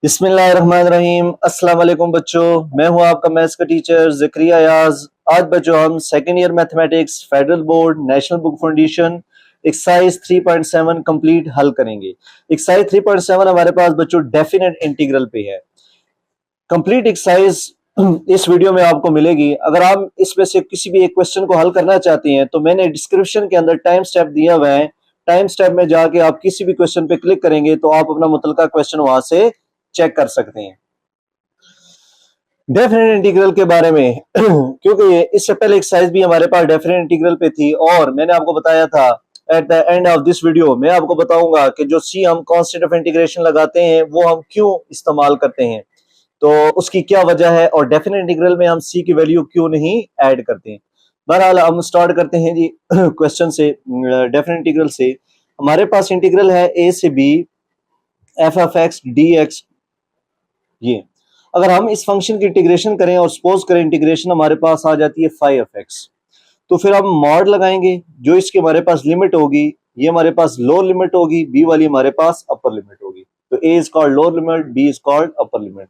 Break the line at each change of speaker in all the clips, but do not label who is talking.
बिस्मिल्लाहिर्रहमानिर्रहीम। अस्सलाम वालेकुम बच्चों, मैं हूं आपका मैथ्स का टीचर ज़करिया याज। आज बच्चों हम second year mathematics federal board national book foundation exercise 3.7 complete हल करेंगे। एक्सरसाइज 3.7 हमारे पास बच्चों डेफिनेट इंटीग्रल पे है। कंप्लीट एक्सरसाइज इस वीडियो में आपको मिलेगी। अगर आप इसमें से किसी भी एक क्वेश्चन को हल करना चाहती हैं तो मैंने डिस्क्रिप्शन के अंदर टाइम स्टेप दिया हुआ है। टाइम स्टेप में जाके आप किसी भी क्वेश्चन पे क्लिक करेंगे तो आप अपना मुतलका क्वेश्चन वहां से चेक कर सकते हैं डेफिनेट इंटीग्रल के बारे में। क्योंकि इससे पहले एक्सरसाइज भी हमारे पास डेफिनेट इंटीग्रल पे थी और मैंने आपको बताया था at the end of this video मैं आपको बताऊंगा कि जो सी हम कांस्टेंट ऑफ इंटीग्रेशन लगाते हैं वो हम क्यों इस्तेमाल करते हैं, तो उसकी क्या वजह है और डेफिनेट इंटीग्रल में हम सी की वैल्यू क्यों नहीं ऐड करते हैं। बहरहाल हम स्टार्ट करते हैं जी क्वेश्चन से, डेफिनेट इंटीग्रल से। हमारे पास इंटीग्रल है ए से b f of x d x. ये अगर हम इस फंक्शन की इंटीग्रेशन करें और सपोज करें इंटीग्रेशन हमारे पास आ जाती है फाई ऑफ एक्स, तो फिर हम मॉड लगाएंगे। जो इसकी हमारे पास लिमिट होगी ये हमारे पास लोअर लिमिट होगी, बी वाली हमारे पास अपर लिमिट होगी। तो A is called lower limit, B is called upper limit.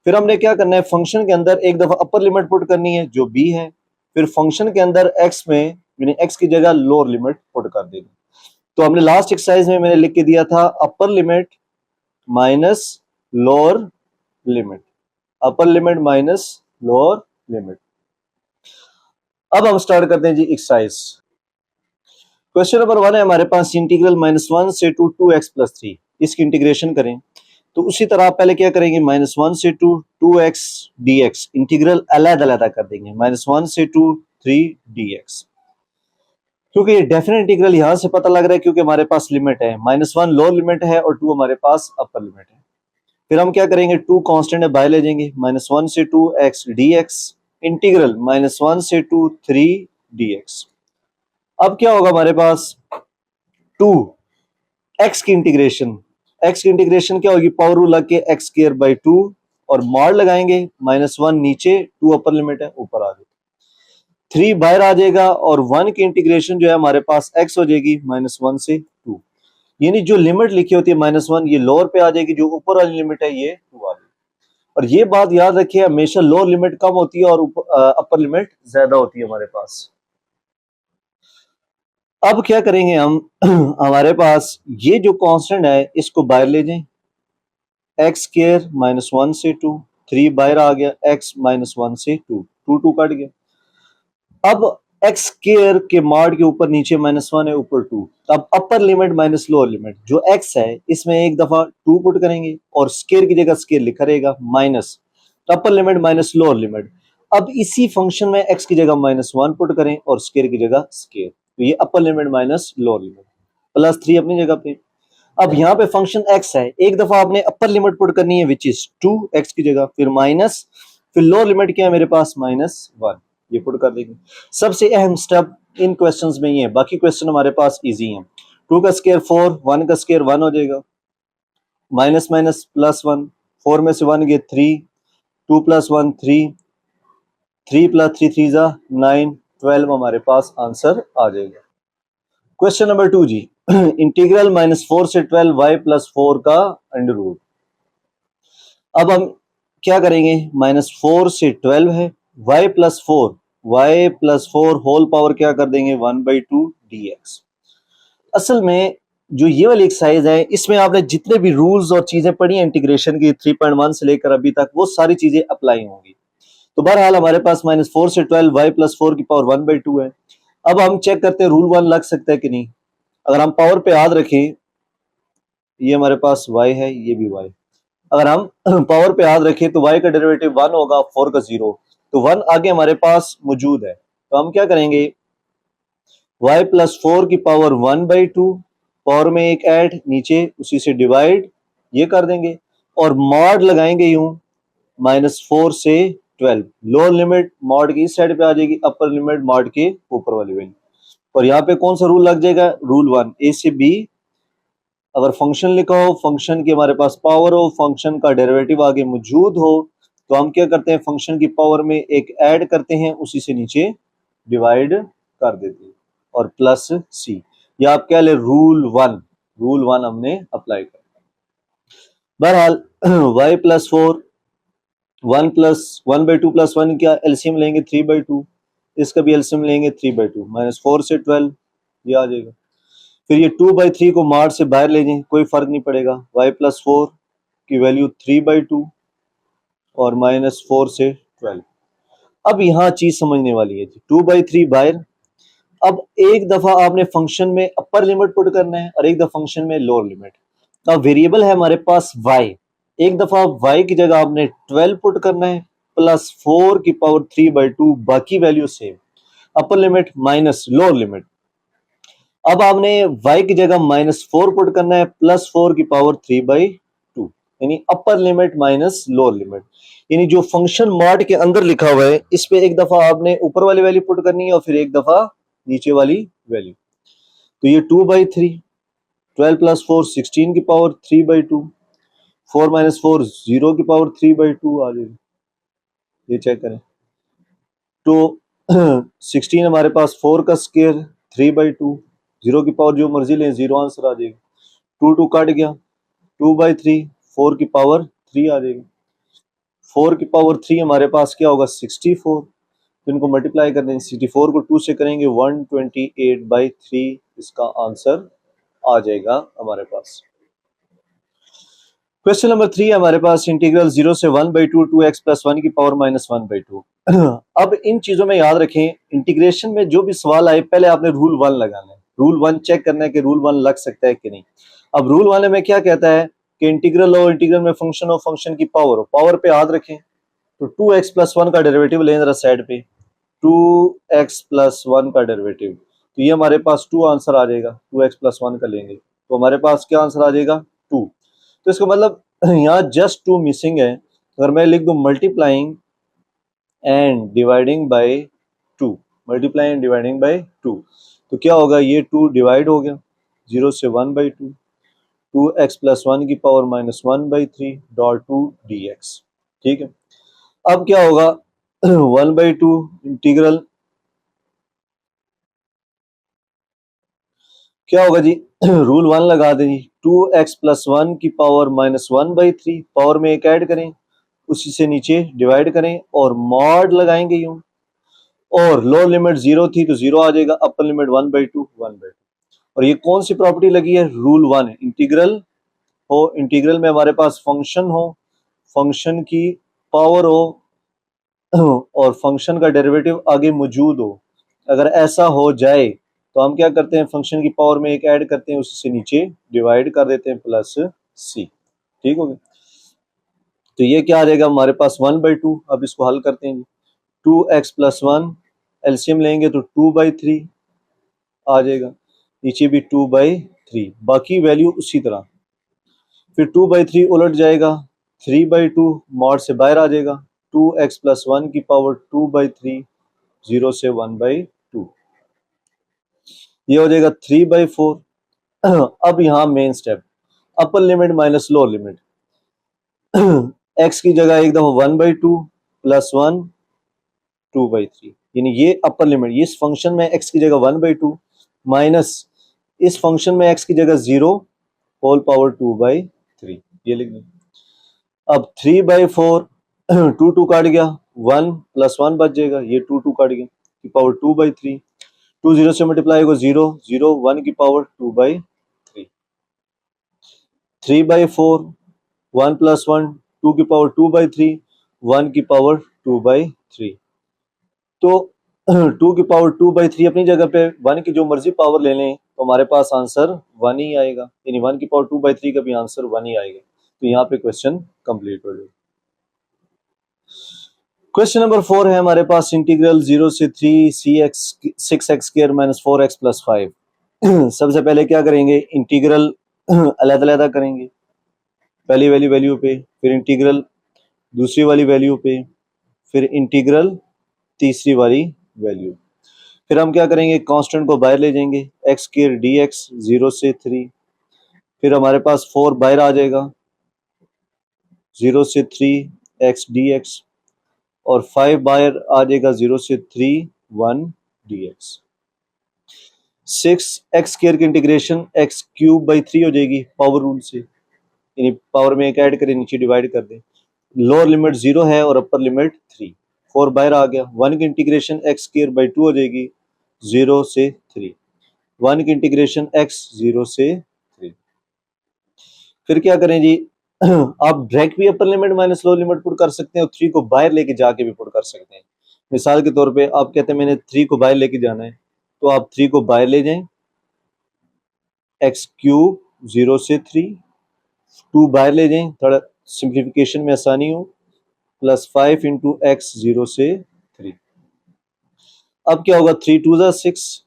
फिर हमने क्या करना है, फंक्शन के अंदर एक दफा अपर लिमिट पुट करनी है जो बी है, फिर फंक्शन के अंदर एक्स में यानी एक्स की जगह लोअर लिमिट पुट कर देंगे। तो हमने लास्ट एक्सरसाइज में मैंने लिख के दिया था अपर लिमिट माइनस लोअर लिमिट, अपर लिमिट माइनस लोअर लिमिट। अब हम स्टार्ट करते हैं जी एक्सरसाइज। क्वेश्चन नंबर 1 है हमारे पास इंटीग्रल -1 से 2x प्लस 3। इसकी इंटीग्रेशन करें तो उसी तरह आप पहले क्या करेंगे, -1 से 2x dx इंटीग्रल अलग-अलग कर देंगे, -1 से 3 dx। क्योंकि ये डेफिनेट इंटीग्रल यहां से पता लग रहा है क्योंकि हमारे पास लिमिट है, -1 लोअर लिमिट है और 2 हमारे पास अपर लिमिट है। फिर हम क्या करेंगे, 2 कांस्टेंट है बाहर ले जाएंगे, -1 से 2x dx इंटीग्रल -1 से 3 dx। अब क्या होगा हमारे पास 2 x की इंटीग्रेशन, x की इंटीग्रेशन क्या होगी, पावर रूल लग के x स्क्वायर बाई 2 और मॉड लगाएंगे, -1 नीचे 2 अपर लिमिट है ऊपर आ जाएगा, 3 बाहर आ जाएगा और 1 की इंटीग्रेशन जो है हमारे पास x हो जाएगी -1 से 2। यानी जो लिमिट लिखी होती है -1 ये लोअर पे आ जाएगी, जो ऊपर वाली लिमिट है ये 2 आ जाएगी। और ये बात याद रखिए हमेशा लोअर लिमिट कम होती है और अपर लिमिट ज्यादा होती है हमारे पास। अब क्या करेंगे हम हमारे पास ये जो कांस्टेंट है इसको बाहर ले जाएं, एक्स स्क्वायर -1 से 2, 3 बाहर आ गया, x -1 से 2, 2 कट गया। अब एक्स स्क्वायर के मॉड के ऊपर नीचे -1 है ऊपर 2, अब अपर लिमिट माइनस लोअर लिमिट जो x है इसमें एक दफा 2 पुट करेंगे और स्क्वायर की जगह स्क्वायर लिखा रहेगा माइनस, तो upper limit minus lower limit. अब इसी फंक्शन में x की जगह -1 पुट करें और स्क्वायर की जगह स्क्वायर, तो ये upper limit minus lower limit, +3 अपनी जगह पे। अब यहाँ पे फंक्शन x है, एक दफा आपने अपर लिमिट पुट करनी है विच इज 2x की जगह, फिर माइनस, फिर लोअर लिमिट क्या है मेरे पास -1, ये पुट कर देंगे। सबसे अहम स्टेप इन क्वेश्चंस में ये है, बाकी क्वेश्चन हमारे पास इजी हैं। 2 का स्क्वायर 4, 1 का स्क्वायर 1 हो जाएगा, माइनस माइनस +1, 4 में से 1 गए 3, 2 + 1 3, 3 + 3 3 जा 9, 12 हमारे पास आंसर आ जाएगा। क्वेश्चन नंबर 2 जी, इंटीग्रल -4 से 12 y + 4 का अंडर रूट। अब हम क्या करेंगे, -4 से 12 है, y + 4 होल पावर क्या कर देंगे 1/2 dx। असल में जो ये वाली एक्सरसाइज है इसमें आपने जितने भी रूल्स और चीजें पढ़ी हैं इंटीग्रेशन की 3.1 से लेकर अभी तक वो सारी चीजें अप्लाई होंगी। तो बहरहाल हमारे पास -4 से 12 y + 4 की पावर 1/2 है। अब हम चेक करते हैं रूल 1 लग सकता है कि नहीं। अगर हम पावर पे याद रखें, ये हमारे पास y है ये भी y, अगर हम पावर पे याद रखें तो y का डेरिवेटिव 1 होगा, 4 का 0, तो 1 आगे हमारे पास मौजूद है। तो हम क्या करेंगे, y + 4 की पावर 1/2, पावर में एक ऐड नीचे उसी से डिवाइड ये कर देंगे और मॉड लगाएंगे यूं -4 से 12, लोअर लिमिट मॉड की इस साइड पे आ जाएगी, अपर लिमिट मॉड के ऊपर वाली वैल्यू। और यहाँ पे कौन सा रूल लग जाएगा, रूल 1, ए से बी अगर फंक्शन लिखा हो, फंक्शन की हमारे पास पावर हो, फंक्शन का डेरिवेटिव आगे मौजूद हो, तो हम क्या करते हैं फंक्शन की पावर में एक ऐड करते हैं उसी से नीचे डिवाइड कर देते हैं और +c, या आप कह ले रूल 1, रूल 1 हमने अप्लाई कर। बहरहाल y प्लस 4 1 प्लस 1/2 प्लस 1 क्या एलसीएम लेंगे 3/2, इसका भी एलसीएम लेंगे 3/2 -4 से 12 ये आ जाएगा। फिर ये 2/3 को मार से बाहर ले जाएं, कोई फर्क नहीं पड़ेगा। y प्लस 4 की वैल्यू 3/2 और -4 से 12। अब यहाँ चीज समझने वाली है जी, 2/3 बाहर। अब एक दफा आपने फंक्शन में अपर लिमिट पुट करना है और एक दफा फंक्शन में लोअर लिमिट। अब वेरिएबल है हमारे पास y, एक दफा y की जगह आपने 12 पुट करना है प्लस 4 की पावर 3/2, बाकी वैल्यू सेम, अपर लिमिट माइनस लोअर लिमिट। अब आपने y की जगह -4 पुट करना है प्लस 4 की पावर 3/2, यानी अपर लिमिट माइनस लोअर लिमिट। यानी जो फंक्शन मॉड के अंदर लिखा हुआ है इस पे एक दफा आपने ऊपर वाली वैल्यू पुट करनी है और फिर एक दफा नीचे वाली वैल्यू। तो ये 2/3, 12 प्लस 4 16 की पावर 3/2, 4 माइनस 4 0 की पावर 3/2 आ जाएगी। ये चेक करें तो 16 हमारे पास 4 का स्केयर 3/2, 0 की पावर जो मर्जी लें 0 आंसर आ जाएगा। 2 कट गया, 2/3, 4 की पावर 3 आ जाएगी। 4 की पावर 3 हमारे पास क्या होगा 64, तो इनको मल्टीप्लाई कर देंगे, 64 को 2 से करेंगे 128/3, इसका आंसर आ जाएगा हमारे पास। क्वेश्चन नंबर 3 हमारे पास इंटीग्रल 0 से 1/2 2x प्लस 1 की पावर -1/2। अब इन चीजों में याद रखें, इंटीग्रेशन में जो भी सवाल आए पहले आपने रूल 1 लगाना है, रूल 1 चेक करना है कि रूल 1 लग सकता है कि नहीं। अब रूल 1 में क्या कहता है कि इंटीग्रल हो, इंटीग्रल में फंक्शन हो, फंक्शन की पावर हो, पावर पे याद रखें तो 2x प्लस 1 का डेरिवेटिव लें जरा साइड पे, 2x प्लस 1 का डेरिवेटिव, तो ये हमारे पास 2 आंसर आ जाएगा। 2x प्लस 1 का लेंगे तो हमारे पास क्या आंसर आ जाएगा 2। तो इसका मतलब यहाँ जस्ट 2 मिसिंग है। अगर मैं लिख दूं multiplying and dividing by 2, multiply and dividing by 2, तो क्या होगा, ये 2 डिवाइड हो गया 0 से 1/2, 2x प्लस 1 की पावर -1/3 डॉट 2 dx। ठीक है, अब क्या होगा 1/2 इंटीग्रल क्या होगा जी रूल 1 लगा दें जी, 2x प्लस 1 की पावर -1/3, पावर में एक ऐड करें, उसी से नीचे डिवाइड करें और मॉड लगाएंगे यूं, और लोअर लिमिट 0 थी तो 0 आ जाएगा, अपर लिमिट 1/2 1/2। और ये कौन सी प्रॉपर्टी लगी है, रूल 1 है। इंटीग्रल हो, इंटीग्रल में हमारे पास फंक्शन हो, फंक्शन की पावर हो और फंक्शन का डेरिवेटिव आगे मौजूद हो, अगर ऐसा हो जाए तो हम क्या करते हैं, फंक्शन की पावर में एक ऐड करते हैं, उसी से नीचे डिवाइड कर देते हैं प्लस सी। ठीक हो गया, तो ये क्या आ जाएगा हमारे पास 1/2। अब इसको हल करते हैं, 2x प्लस 1 एलसीएम लेंगे तो 2/3 आ जाएगा, नीचे भी 2/3, बाकी वैल्यू उसी तरह। फिर 2/3 उलट जाएगा, 3/2 मॉड से बाहर आ जाएगा, 2x प्लस 1 की पावर 2/3, 0 से 1/2, ये हो जाएगा 3/4। अब यहाँ मेन स्टेप, अपर limit minus lower limit. x की जगह एक दफा 1/2 प्लस 1 2/3, यानी ये अपर लिमिट, इस फंक्शन में x की जगह 1/2 माइनस इस फंक्शन में x की जगह 0 होल पावर 2/3, ये लिख दें। अब 3/4 2 काट गया, 1 प्लस 1 बच जाएगा, ये 2 काट गया की पावर 2/3, 2 0 से मल्टीप्लाई होगा 0 0 1 की पावर 2/3, 3/4 1 प्लस 1 2 की पावर 2/3, 1 की पावर 2/3। तो 2 की पावर 2/3 अपनी जगह पे 1 की जो मर्जी पावर ले लें तो हमारे पास आंसर 1 ही आएगा, यानी 1 की पावर 2/3 का भी आंसर 1 ही आएगा। तो यहाँ पे क्वेश्चन कंप्लीट हो जाएगा। क्वेश्चन नंबर 4 है हमारे पास, इंटीग्रल 0 से 3 6x square minus 4x plus 5। सबसे पहले क्या करेंगे, इंटीग्रल अलग-अलग करेंगे, पहली वाली वैल्यू पे, फिर इंटीग्रल दूसरी वाली वैल्यू पे, फिर इंटीग्रल तीसरी वाली वैल्यू। फिर हम क्या करेंगे, कांस्टेंट को बाहर ले जाएंगे, x स्क्वायर dx 0 से 3, फिर हमारे पास 4 बाहर आ जाएगा, 0 से 3 x dx, और 5 बाहर आ जाएगा, 0 से 3 1 dx। 6x स्क्वायर की इंटीग्रेशन x³ बाई 3 हो जाएगी पावर रूल से, यानी पावर में एक ऐड करें, नीचे डिवाइड कर दें। लोअर लिमिट 0 है और अपर लिमिट 3, 4 बाहर आ गया। 1 की इंटीग्रेशन एक्स स्क्वायर बाई 2 हो जाएगी 0 से 3। 1 की इंटीग्रेशन एक्स 0 से 3। फिर क्या करें जी आप डायरेक्ट भी अपर limit minus lower limit put कर सकते हैं और 3 को बाहर लेके जाके भी पुट कर सकते हैं। मिसाल के तौर पे आप कहते हैं मैंने 3 को बाहर लेके जाना है, तो आप 3 को बाहर ले जाएं, एक्स क्यूब 0 से 3, 2 बाहर ले जाएं, थोड़ा सिंप्लीफिकेशन में आसानी हो, प्लस 5 इंटू एक्स 0 से 3। अब क्या होगा, 3 2 ज़ा 6।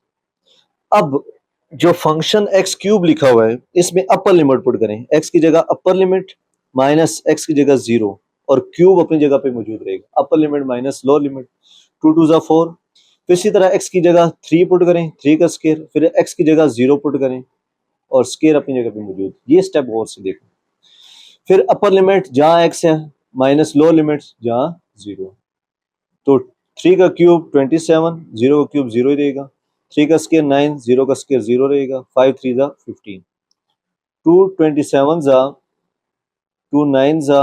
अब जो फंक्शन एक्स क्यूब लिखा हुआ है इसमें अपर लिमिट पुट करें, एक्स की जगह अपर लिमिट माइनस एक्स की जगह 0 और क्यूब अपनी जगह पे मौजूद रहेगा, अपर लिमिट माइनस लोअर लिमिट। 2 2 ज़ा 4। फिर इसी तरह एक्स की जगह 3 पुट करें, 3 का स्केयर, फिर एक्स की जगह 0 पुट करें और स्केयर अपनी जगह पे मौजूद। ये स्टेप गौर से देखो। फिर अपर लिमिट जहां एक्स है माइनस लोअर लिमिट जहां 0। तो 3 का क्यूब 27, 0 का क्यूब 0 ही रहेगा। 3 का स्केयर 9, 0 का स्केयर 0 रहेगा। 5 3 ज़ा 15, 2 27 ज़ा 2 9 ज़ा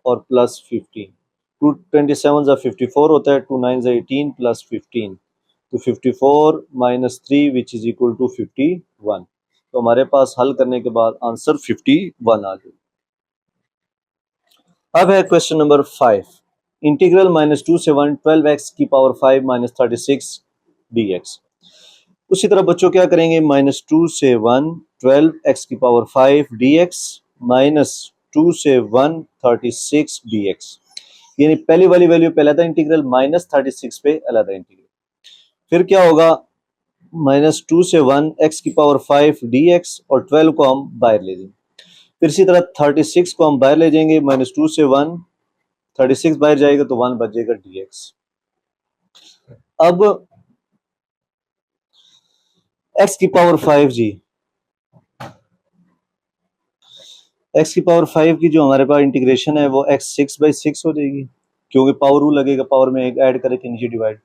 और प्लस 15। 2 27 ज़ा 54 होता है, 2 9 ज़ा 18 प्लस 15, तो 54 minus 3 which is equal to 51। तो हमारे पास हल करने के बाद आंसर 51 आ गया। अब है क्वेश्चन नंबर 5, इंटीग्रल -2 से 1 12x की पावर 5 माइनस 36 dx। उसी तरह बच्चों क्या करेंगे, -2 से 1 12x की पावर 5 dx माइनस 2 से 1 36 dx, यानी पहली वाली वैल्यू पे अलग इंटीग्रल, -36 पे अलग इंटीग्रल। फिर क्या होगा, -2 से 1 x की पावर 5 dx और 12 को हम बाहर ले जाएंगे। फिर इसी तरह 36 को हम बाहर ले जाएंगे, -2 से 1 36 बाहर जाएगा तो 1 बच जाएगा dx। अब x की पावर 5 जी, x की पावर 5 की जो हमारे पास इंटीग्रेशन है वो x 6/6 हो जाएगी, क्योंकि पावर रूल लगेगा, पावर में एक ऐड करके नीचे डिवाइड,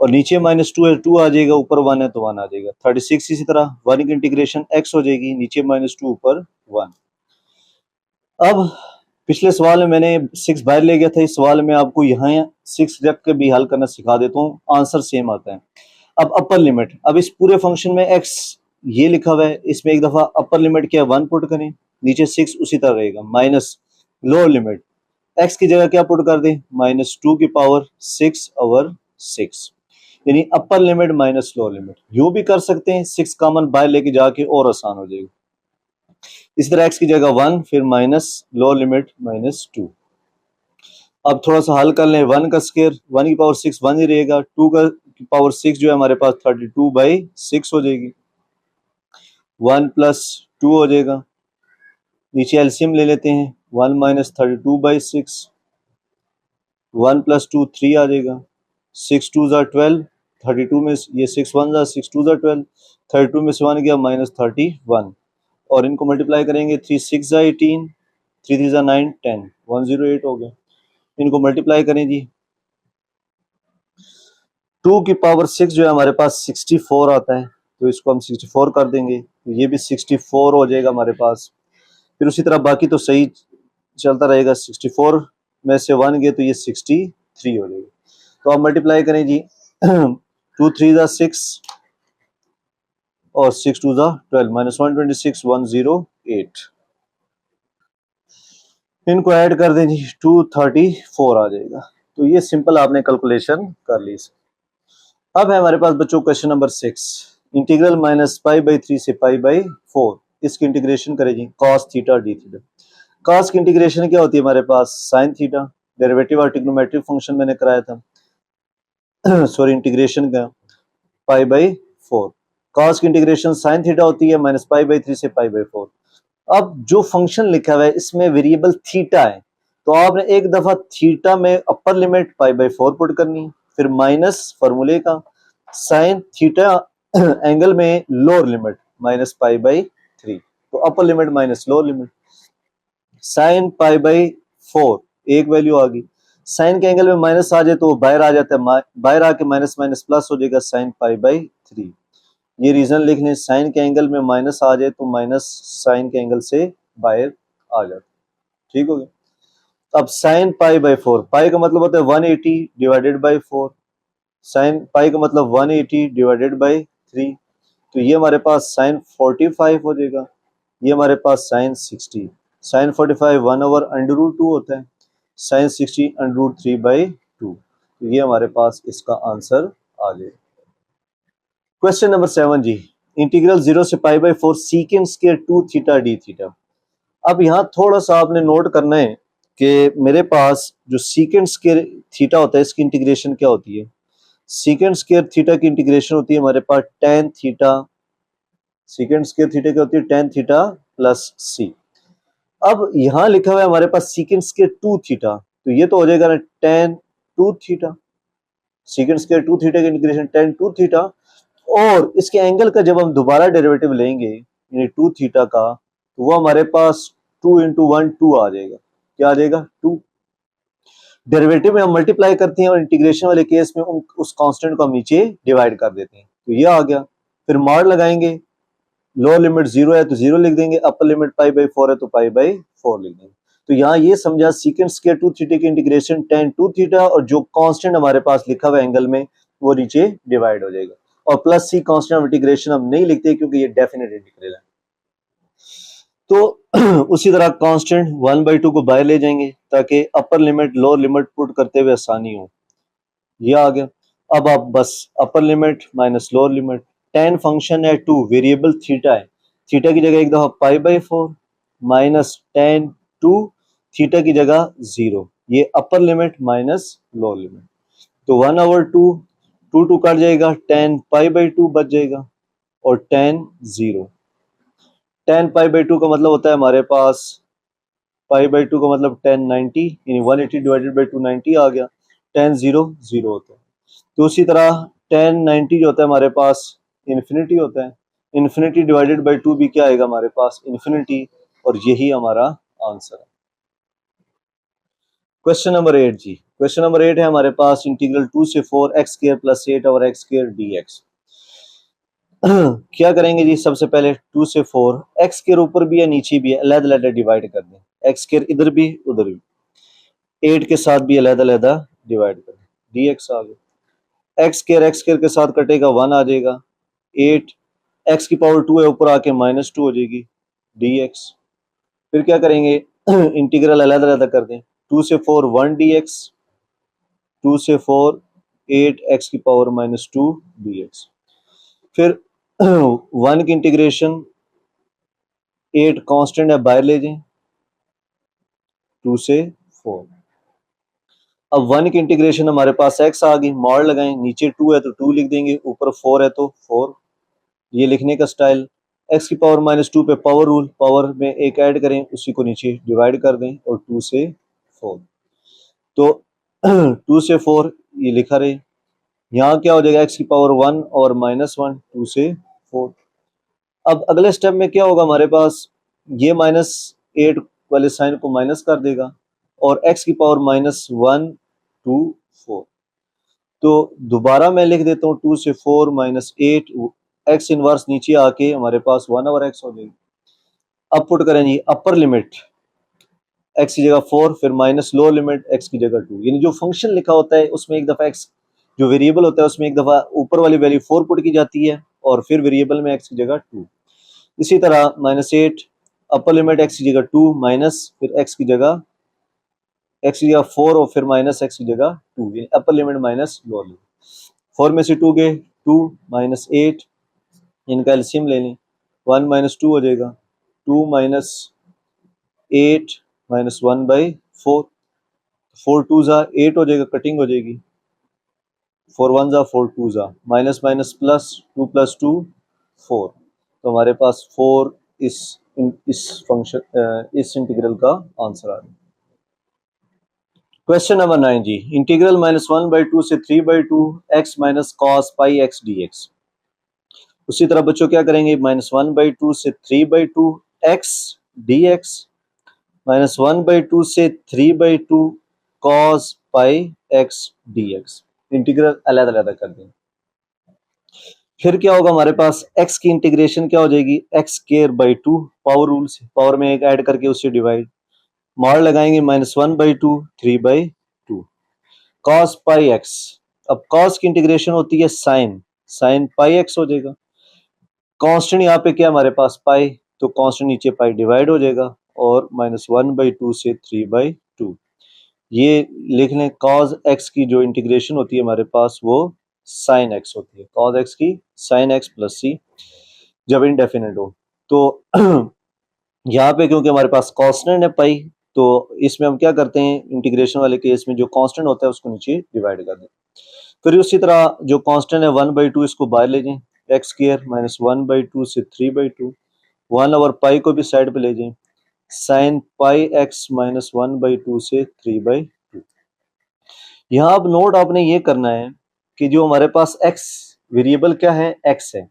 और नीचे -2 है 2 आ जाएगा, ऊपर 1 है तो 1 आ जाएगा। 36 इसी तरह 1 की इंटीग्रेशन x हो जाएगी, नीचे -2 ऊपर 1। अब पिछले सवाल में मैंने 6 बाहर ले गया था, इस सवाल में आपको यहाँ 6 रख के भी हल करना सिखा देता हूँ, आंसर सेम आता है। अब अपर लिमिट, अब इस पूरे फंक्शन में x ये लिखा हुआ है, इसमें एक दफा अपर लिमिट क्या 1 पुट करें, नीचे 6 उसी तरह रहेगा, माइनस लोअर लिमिट x की जगह क्या पुट कर दें, -2 की पावर 6/6, यानी अपर लिमिट माइनस लोअर लिमिट। यूं भी कर सकते हैं, 6 कॉमन बाहर लेके जाके और आसान हो जाएगा। इस तरह x की जगह 1, फिर माइनस लोअर लिमिट -2। अब थोड़ा सा हल कर लें, 1 का स्केयर 1 की पावर 6 1 ही रहेगा, 2 का पावर 6 जो है हमारे पास 32/6 हो जाएगी, 1 प्लस 2 हो जाएगा। नीचे एलसीएम ले लेते हैं, 1 माइनस 32/6, 1 प्लस 2 3 आ जाएगा, 6 2 ज़ा 12, 32 में ये 6 1 ज़ा 6 2 ज़ा 12, 32 में से 1 गया -31, और इनको मल्टीप्लाई करेंगे, 3 6 ज़ा 18, 3 3 ज़ा 9 10, 108 हो गया। इनको मल्टीप्लाई करें जी, 2 की पावर 6 जो है हमारे पास 64 आता है, तो इसको हम 64 कर देंगे, तो ये भी 64 हो जाएगा हमारे पास। फिर उसी तरह बाकी तो सही चलता रहेगा, 64 में से 1 गए तो ये 63 हो जाएगा। तो आप मल्टीप्लाई करें जी, 2 3 ज़ा 6 और 6 2 ज़ा 12, -126 108। इनको ऐड कर दें जी, 234 आ जाएगा। तो ये सिंपल आपने कैलकुलेशन कर ली। अब है हमारे पास बच्चों क्वेश्चन नंबर 6, इंटीग्रल -π/3 से π/4, इसकी इंटीग्रेशन करें जी, cos theta D theta. cos की इंटीग्रेशन क्या होती है हमारे पास, sin थीटा, डेरिवेटिव और ट्रिग्नोमेट्रिक फंक्शन मैंने कराया था सॉरी इंटीग्रेशन का π/4। cos की इंटीग्रेशन sin थीटा होती है -π/3 से π/4। अब जो फंक्शन लिखा हुआ है इसमें वेरिएबल थीटा है, तो आपने एक दफा थीटा में अपर लिमिट π/4 पुट करनी, फिर माइनस फॉर्मूले का साइन थीटा एंगल में लोअर लिमिट -π/3, तो upper limit minus lower limit, sine π/4 एक वैल्यू आ गई। साइन के एंगल में माइनस आ जाए तो बाहर आ जाता है, बाहर आके माइनस माइनस प्लस हो जाएगा, साइन π/3। ये रीजन लिख लें, साइन के एंगल में माइनस आ जाए तो माइनस साइन के एंगल से बाहर आ जाता है। ठीक हो गया। अब साइन पाई बाई 4, पाई का मतलब होता है 180 डिवाइडेड बाई 4, साइन पाई का मतलब 180 डिवाइडेड बाई 3, तो ये हमारे पास साइन 45 हो जाएगा, ये हमारे पास साइन 60, साइन 45 1/√2 होता है, साइन 60 √3/2, तो ये हमारे पास इसका आंसर आ जाएगा। क्वेश्चन नंबर 7 जी, इंटीग्रल 0 से pi by 4 secant square 2 theta D theta. अब यहाँ थोड़ा सा आपने नोट करना है कि मेरे पास जो सीकेंड स्क्वायर थीटा होता है इसकी इंटीग्रेशन क्या होती है। सीकेंड स्क्वायर थीटा की इंटीग्रेशन होती है हमारे पास tan theta, secant square theta क्या होती है टेन थीटा प्लस सी। अब यहां लिखा हुआ है हमारे पास सीकेंड स्क्वायर 2 थीटा, तो ये तो हो जाएगा ना ten 2 theta, secant square 2 theta की इंटीग्रेशन टेन 2 थीटा, और इसके एंगल का जब हम दोबारा डेरिवेटिव लेंगे यानी 2 थीटा का, तो वो हमारे पास 2 इंटू 1 2 आ जाएगा। क्या आ जाएगा 2। डेरिवेटिव में हम मल्टीप्लाई करते हैं और इंटीग्रेशन वाले केस में उस कांस्टेंट को हम नीचे डिवाइड कर देते हैं, तो ये आ गया। फिर मॉड लगाएंगे, लोअर लिमिट 0 है तो 0 लिख देंगे, अपर लिमिट पाई बाई 4 है तो पाई बाई 4 लिख देंगे। तो यहाँ ये समझा सीकेंड स्क्वायर 2 थीटा की इंटीग्रेशन टेन 2 थीटा, और जो कांस्टेंट हमारे पास लिखा हुआ एंगल में वो नीचे डिवाइड हो जाएगा, और plus c constant of integration हम नहीं लिखते क्योंकि ये डेफिनेट इंटीग्रल है। तो उसी तरह कांस्टेंट 1/2 को बाहर ले जाएंगे ताकि upper limit lower limit put करते हुए आसानी हो, ये आ गया। अब आप बस अपर limit minus lower limit, ten function है 2 वेरिएबल थीटा है, थीटा की जगह एक दफा pi by 4 minus ten 2 theta की जगह 0, ये upper limit minus lower limit, तो 1/2 2 2 कट जाएगा, टेन पाई बाई 2 बच जाएगा, और टेन 0, टेन पाई बाई 2 का मतलब होता है हमारे पास पाई बाई 2 का मतलब टेन 90, यानी 180 डिवाइडेड बाई 290 आ गया, टेन 0 0 होता है। तो उसी तरह टेन 90 जो होता है हमारे पास इन्फिनिटी होता है, इन्फिनिटी डिवाइडेड बाई 2 भी क्या आएगा हमारे पास इन्फिनिटी, और यही हमारा आंसर है। क्वेश्चन नंबर 8 जी, क्वेश्चन नंबर 8 है हमारे पास इंटीग्रल 2 से 4 x square plus 8 over x square D x. क्या करेंगे जी, सबसे पहले 2 से 4 एक्स स्क्वायर ऊपर भी है नीचे भी है, अलग-अलग डिवाइड कर दें, एक्स स्क्वायर इधर भी उधर भी, 8 के साथ भी अलग-अलग डिवाइड कर दें, डी एक्स आ गया। एक्स स्क्वायर के साथ कटेगा 1 आ जाएगा, 8 एक्स की पावर 2 है ऊपर आके -2 हो जाएगी, डी एक्स। फिर क्या करेंगे इंटीग्रल अलग-अलग कर दें, 2 से 4 1 डी एक्स, 2 से 4 8 एक्स की पावर -2 डी एक्स। फिर 1 की इंटीग्रेशन 8 कांस्टेंट है बाहर ले जाएं 2 से 4। अब 1 की इंटीग्रेशन हमारे पास x आ गई, मॉड लगाएं, नीचे 2 है तो 2 लिख देंगे, ऊपर 4 है तो 4, ये लिखने का स्टाइल। x की पावर -2 पे पावर रूल, पावर में एक ऐड करें उसी को नीचे डिवाइड कर दें, और 2 से 4, तो 2 से 4 ये लिखा रहे। यहाँ क्या हो जाएगा x की पावर 1 और -1 2 से 4। अब अगले स्टेप में क्या होगा हमारे पास, ये -8 वाले साइन को माइनस कर देगा, और x की पावर -1 2 4, तो दोबारा मैं लिख देता हूँ 2 से 4 -8, x इनवर्स नीचे आके हमारे पास 1/x हो जाएगी। अब पुट करें जी अपर लिमिट x की जगह 4, फिर माइनस लोअर लिमिट x की जगह 2, यानी जो फंक्शन लिखा होता है उसमें एक दफा x जो वेरिएबल होता है उसमें एक दफा ऊपर वाली वैल्यू 4 पुट की जाती है, और फिर वेरिएबल में x की जगह 2। इसी तरह -8 अपर लिमिट x की जगह 2 माइनस फिर x की जगह 4 और फिर माइनस x की जगह 2, यानी अपर लिमिट माइनस लोअर लिमिट। 4 में से 2 गए 2 -8, इनका एलसीएम ले लें, 1 -2 हो जाएगा, 2 -8 -1/4, 4 2 जा 8 हो जाएगा, कटिंग हो जाएगी, 4 1 जा 4 2 जा, माइनस माइनस प्लस 2 + 2 4, तो हमारे पास 4 इस फंक्शन इस इंटीग्रल का आंसर आ गया। क्वेश्चन नंबर 9 जी, इंटीग्रल -1/2 से 3/2 x minus cos pi x dx। उसी तरह बच्चों क्या करेंगे, -1/2 से 3/2 x dx, -1/2 से 3/2 cos पाई x dx, इंटीग्रल अलग अलग कर देंगे। फिर क्या होगा हमारे पास, x की इंटीग्रेशन क्या हो जाएगी, x square by two, power rule से पावर में एक ऐड करके उससे डिवाइड, मॉड लगाएंगे -1/2 3/2 cos पाई x। अब cos की इंटीग्रेशन होती है sin पाई x हो जाएगा। कांस्टेंट यहाँ पे क्या हमारे पास पाई, तो कांस्टेंट नीचे पाई डिवाइड हो जाएगा और -1/2 से 3/2 ये लिख लें। cos x की जो इंटीग्रेशन होती है हमारे पास वो sin x होती है, cos x की sin x प्लस c जब इनडेफिनेट हो। तो यहाँ पे क्योंकि हमारे पास कांस्टेंट है पाई, तो इसमें हम क्या करते हैं, इंटीग्रेशन वाले केस में जो कांस्टेंट होता है उसको नीचे डिवाइड कर दें। फिर उसी तरह जो कांस्टेंट है 1/2 इसको बाहर ले जाएं, एक्स स्क्वायर -1/2 से 3/2, 1 ओवर पाई को भी साइड पे ले जाएं, साइन पाई एक्स -1/2 से 3/2। यहाँ अब नोट आपने ये करना है कि जो हमारे पास एक्स वेरिएबल क्या है, एक्स है,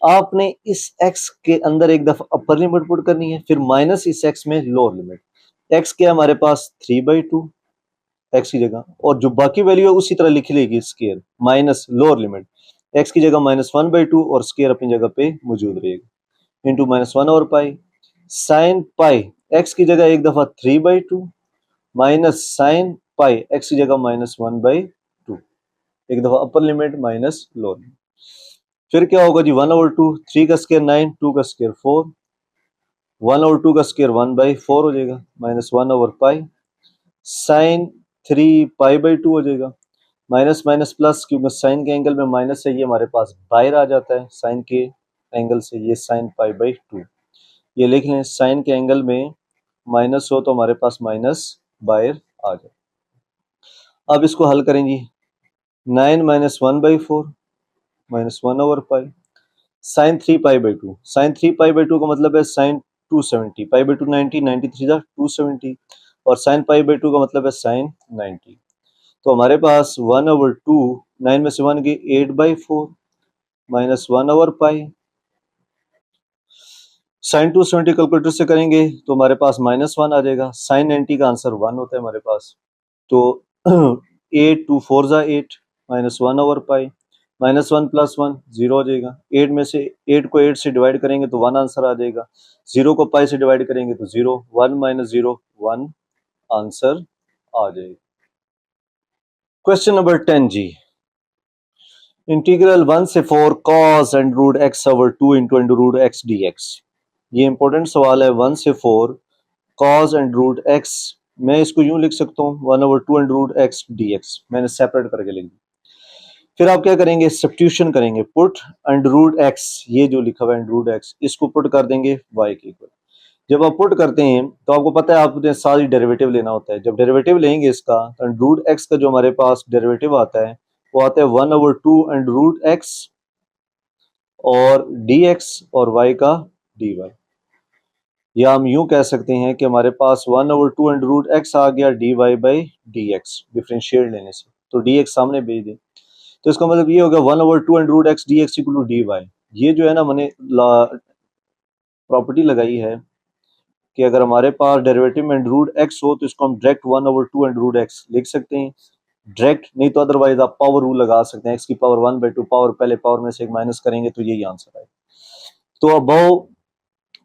आपने इस x के अंदर एक दफा अपर लिमिट पुट करनी है, फिर माइनस इस x में लोअर लिमिट। x क्या है हमारे पास 3/2 x की जगह, और जो बाकी वैल्यू है उसी तरह लिख लेगी square minus lower limit, x की जगह -1/2 और स्केयर अपनी जगह पे मौजूद रहेगा, इंटू -1 और पाई, साइन पाई x की जगह एक दफा 3/2 माइनस साइन पाई x की जगह -1/2, एक दफा अपर लिमिट माइनस लोअर लिमिट। फिर क्या होगा जी, 1/2, 3 का स्केयर 9, 2 का स्केयर 4, 1/2 का स्केयर 1/4 हो जाएगा, -1 ओवर पाई, साइन 3 पाई/2 हो जाएगा, माइनस माइनस प्लस, क्योंकि साइन के एंगल में माइनस है ये हमारे पास बाहर आ जाता है, साइन के एंगल से ये साइन पाई/2, ये लिख लें, साइन के एंगल में माइनस हो तो हमारे पास माइनस बाहर आ जाए। अब इसको हल करें जी, 9 -1/4 -1 ओवर पाई, साइन 3 पाई/2, साइन 3 पाई/2 का मतलब है साइन 270, पाई/2 90, 90 3 270, और साइन पाई/2 का मतलब है साइन 90। तो हमारे पास 1/2, 9 में से 1 की 8/4 -1 ओवर पाई, साइन 270 कैलकुलेटर से करेंगे तो हमारे पास -1 आ जाएगा, साइन 90 का आंसर 1 होता है हमारे पास। तो 8 2 4 8 -1 ओवर पाई, -1 + 1 0 हो जाएगा, 8 में से 8 को 8 से डिवाइड करेंगे तो 1 आंसर आ जाएगा, 0 को पाई से डिवाइड करेंगे तो 0, 1 - 0 1 आंसर आ जाएगा। क्वेश्चन नंबर 10 जी, इंटीग्रल 1 से 4 cos and root x over 2 into under root x dx। ये इंपॉर्टेंट सवाल है, 1 से 4 cos and root x, मैं इसको यूं लिख सकता हूँ 1/2 and root x dx, मैंने सेपरेट करके लिख दिया। फिर आप क्या करेंगे, सब्स्टिट्यूशन करेंगे, पुट अंडर रूट एक्स, ये जो लिखा हुआ है अंडर रूट एक्स, इसको पुट कर देंगे y के इक्वल। जब आप पुट करते हैं तो आपको पता है आपने सारी डेरिवेटिव लेना होता है, जब डेरिवेटिव लेंगे इसका तो अंडर रूट एक्स का जो हमारे पास डेरिवेटिव आता है वो आता है 1/2 अंडर रूट एक्स और dx और y का dy, या हम यूं कह सकते हैं कि हमारे पास 1/2 अंडर रूट एक्स आ गया dy/dx, डिफरेंशिएट लेने से तो dx सामने भेज दें, तो इसका मतलब ये होगा 1/2 under root x dx equal to dy। ये जो है ना मैंने प्रॉपर्टी लगाई है कि अगर हमारे पास डेरिवेटिव में अंडर रूट एक्स हो तो इसको हम डायरेक्ट 1/2 अंडर रूट एक्स लिख सकते हैं डायरेक्ट, नहीं तो अदरवाइज आप पावर रूल लगा सकते हैं, एक्स की पावर 1/2, पावर पहले पावर में से एक माइनस करेंगे तो यही आंसर आएगा। तो अब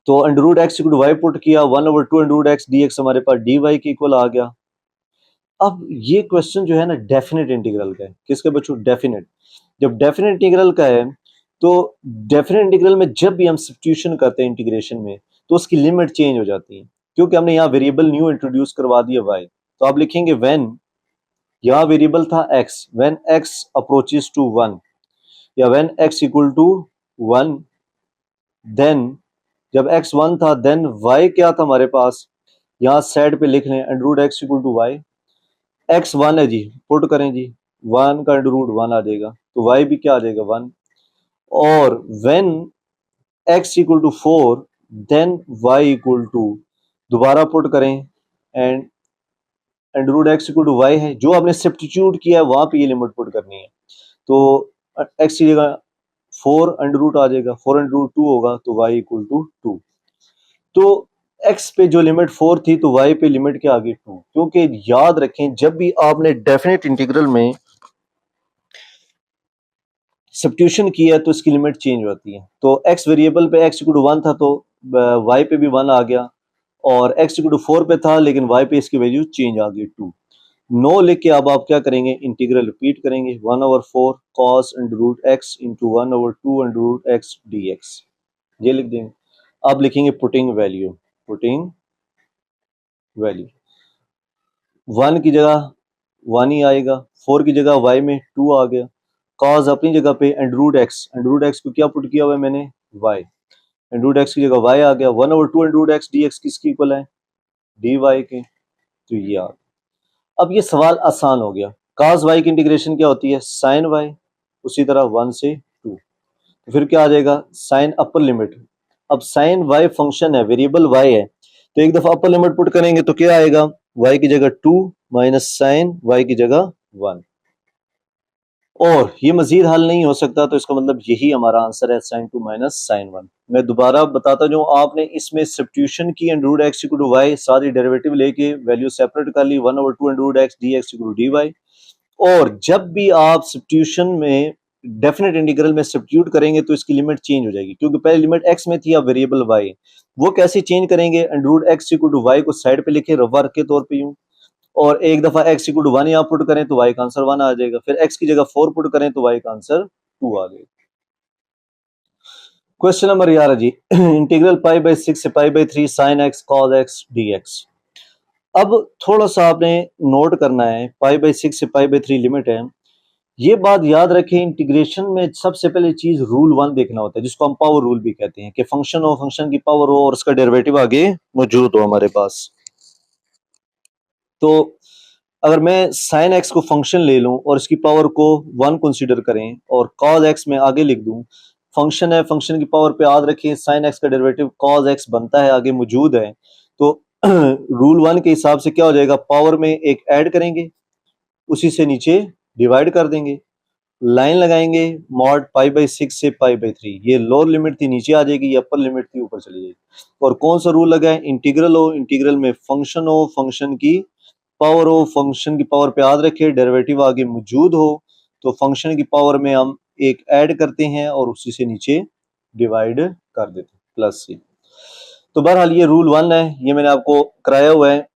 तो under root x equal to y put किया, 1/2 अंडर रूट एक्स dx हमारे पास dy के इक्वल आ गया। अब ये क्वेश्चन जो है ना डेफिनेट इंटीग्रल का है, किसके बच्चों, डेफिनेट। जब डेफिनेट इंटीग्रल का है तो डेफिनेट इंटीग्रल में जब भी हम सब्स्टिट्यूशन करते हैं इंटीग्रेशन में तो उसकी लिमिट चेंज हो जाती है, क्योंकि हमने यहाँ वेरिएबल न्यू इंट्रोड्यूस करवा दिया y। तो आप लिखेंगे व्हेन, यहाँ वेरिएबल था x, when x approaches to 1 या when x equal to 1, then जब x 1 था देन y क्या था हमारे पास, यहाँ साइड पे लिख लें under root x equal to y, x 1 है जी, पुट करें जी, 1 का अंडर रूट 1 आ जाएगा तो y भी क्या आ जाएगा 1, और when x equal to 4 then y equal to, दोबारा पुट करें and under root x equal to y है, जो आपने सब्स्टिट्यूट किया है वहां पे ये लिमिट पुट करनी है, तो x की जगह 4 अंडर रूट आ जाएगा, 4 अंडर रूट 2 होगा तो y इक्वल टू 2। तो x पे जो लिमिट 4 थी तो y पे लिमिट क्या आ गई 2, क्योंकि याद रखें जब भी आपने डेफिनेट इंटीग्रल में सब्स्टिट्यूशन किया है तो इसकी लिमिट चेंज होती है। तो एक्स वेरिएबल पे एक्स इक्वल टू 1 था तो वाई पे भी 1 आ गया, और एक्स इक्वल टू 4 पे था लेकिन वाई पे इसकी वैल्यू चेंज आ गई 2। नो लेके अब आप क्या करेंगे, इंटीग्रल रिपीट करेंगे 1/4 cos under root x into 1/2 under root x d x, ये लिख देंगे। अब लिखेंगे पुटिंग वैल्यू, पुटिंग वैल्यू 1 की जगह 1 ही आएगा, 4 की जगह y में 2 आ गया, cos अपनी जगह पे अंडर रूट एक्स को क्या पुट किया हुआ है मैंने, y, अंडर रूट एक्स की जगह y आ गया, 1/2 under root x d x किसकी इक्वल है, डी वाई के, तो ये आ गया। अब ये सवाल आसान हो गया, cos y की इंटीग्रेशन क्या होती है, sin y, उसी तरह 1 से 2, तो फिर क्या आ जाएगा, sin अपर लिमिट। अब sin y फंक्शन है, वेरिएबल y है, तो एक दफा अपर लिमिट पुट करेंगे तो क्या आएगा, y की जगह 2 माइनस sin y की जगह 1, और ये मजीद हल नहीं हो सकता, तो इसका मतलब यही हमारा आंसर है, sin 2 माइनस sin 1। मैं दोबारा बताता जाऊं, आपने इसमें सब्स्टिट्यूशन की under root x equal to y, सारी डेरिवेटिव लेके वैल्यू सेपरेट कर ली, 1/2 under root x d x equal to d y. और जब भी आप सब्स्टिट्यूशन में डेफिनेट इंटीग्रल में सब्स्टिट्यूट करेंगे तो इसकी लिमिट चेंज हो जाएगी, क्योंकि पहले लिमिट एक्स में थी, अब वेरिएबल वाई। वो कैसे चेंज करेंगे, under root x equal to y को साइड पे लिखे वर्ग के तौर पे यूं, और एक दफा एक्स इक्वल टू 1 यहाँ पुट करें तो वाई का आंसर 1 आ जाएगा, फिर एक्स की जगह 4 पुट करें तो वाई का आंसर 2 आ जाएगा। Question number 11 G, integral pi by 6 से pi by 3 sine x cos x d x. अब थोड़ा सा आपने नोट करना है, पाई बाई 6 से पाई बाई 3 लिमिट है, ये बात याद रखें, इंटीग्रेशन में सबसे पहले चीज रूल 1 देखना होता है, जिसको हम पावर रूल भी कहते हैं, कि फंक्शन हो, फंक्शन की पावर हो और उसका डेरिवेटिव आगे मौजूद हो हमारे पास। तो अगर मैं sin x को फंक्शन ले लूं और इसकी पावर को 1 कंसीडर करें और cos x में आगे लिख दूं, फंक्शन है, फंक्शन की पावर पे याद रखें sin x का डेरिवेटिव cos x बनता है, आगे मौजूद है, तो रूल 1 के हिसाब से क्या हो जाएगा, पावर में एक ऐड करेंगे, उसी से नीचे डिवाइड कर देंगे, लाइन लगाएंगे, मॉड पाई बाई 6 से पाई बाई 3, ये लोअर लिमिट थी नीचे आ जाएगी, ये अपर लिमिट थी ऊपर चली जाएगी। और कौन सा रूल लगा है, इंटीग्रल हो, इंटीग्रल में फंक्शन हो, फंक्शन की पावर हो, फंक्शन की पावर पे याद रखे डेरिवेटिव आगे मौजूद हो, तो फंक्शन की पावर में हम एक ऐड करते हैं और उसी से नीचे डिवाइड कर देते हैं प्लस से। तो बहरहाल ये रूल 1 है, ये मैंने आपको कराया हुआ है